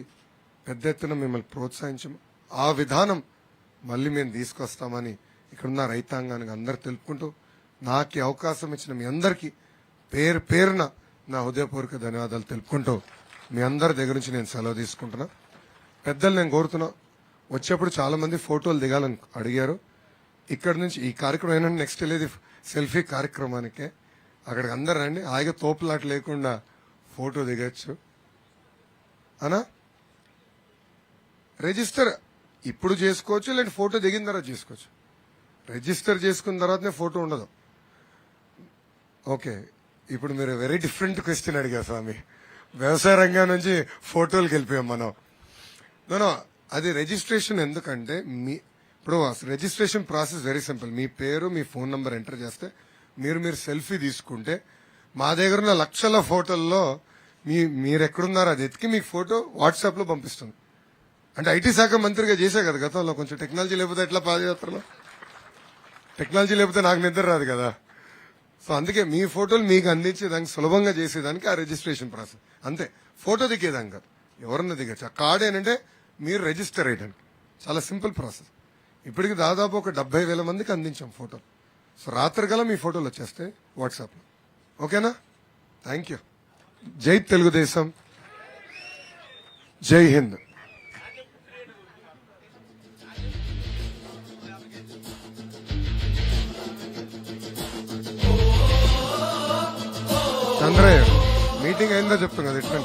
పెద్ద ఎత్తున మిమ్మల్ని ప్రోత్సహించము ఆ విధానం మళ్ళీ మేము తీసుకొస్తామని ఇక్కడున్న రైతాంగానికి అందరు తెలుపుకుంటూ నాకు ఈ అవకాశం ఇచ్చిన మీ అందరికీ పేరు పేరున నా హృదయపూర్వక ధన్యవాదాలు తెలుపుకుంటూ మీ అందరి దగ్గర నుంచి నేను సెలవు తీసుకుంటున్నా. పెద్దలు నేను కోరుతున్నా, వచ్చేప్పుడు చాలా మంది ఫోటోలు దిగాలని అడిగారు. ఇక్కడ నుంచి ఈ కార్యక్రమం ఏంటంటే నెక్స్ట్ వెళ్ళేది సెల్ఫీ కార్యక్రమానికే. అక్కడికి అందరు రండి, హాయిగా తోపులాట లేకుండా ఫోటో దిగచ్చు. అనా రిజిస్టర్ ఇప్పుడు చేసుకోవచ్చు, లేదంటే ఫోటో దిగిన తర్వాత చేసుకోవచ్చు. రిజిస్టర్ చేసుకున్న తర్వాతనే ఫోటో ఉండదు. ఓకే, ఇప్పుడు మీరు వెరీ డిఫరెంట్ క్వశ్చన్ అడిగారు స్వామి. వ్యవసాయ రంగం నుంచి ఫోటోలకు వెళ్ళిపోయాం మనం. నో, అది రిజిస్ట్రేషన్. ఎందుకంటే ఇప్పుడు రిజిస్ట్రేషన్ ప్రాసెస్ వెరీ సింపుల్. మీ పేరు, మీ ఫోన్ నంబర్ ఎంటర్ చేస్తే మీరు సెల్ఫీ తీసుకుంటే మా దగ్గర ఉన్న లక్షల ఫోటోల్లో మీరు ఎక్కడున్నారో అది ఎతికి మీకు ఫోటో వాట్సాప్ లో పంపిస్తుంది. అంటే ఐటీ శాఖ మంత్రిగా చేశా కదా గతంలో. కొంచెం టెక్నాలజీ లేకపోతే ఎట్లా పాదయాత్రలో, టెక్నాలజీ లేకపోతే నాకు నిద్ర రాదు కదా. సో అందుకే మీ ఫోటోలు మీకు అందించేదానికి, సులభంగా చేసేదానికి ఆ రిజిస్ట్రేషన్ ప్రాసెస్. అంతే, ఫోటో దిగేదానికి కాదు, ఎవరన్నా దిగచ్చు. ఆ కార్డ్ ఏంటంటే మీరు రిజిస్టర్ అయ్యడానికి చాలా సింపుల్ ప్రాసెస్. ఇప్పటికి దాదాపు ఒక 70,000 మందికి అందించాం ఫోటోలు. సో రాత్రి కల్లా మీ ఫోటోలు వచ్చేస్తాయి వాట్సాప్లో. ఓకేనా? Thank you. జై తెలుగుదేశం, జై హింద్. చంద్రయ్య మీటింగ్ అయిందో చెప్తాను కదా ఇట్లా.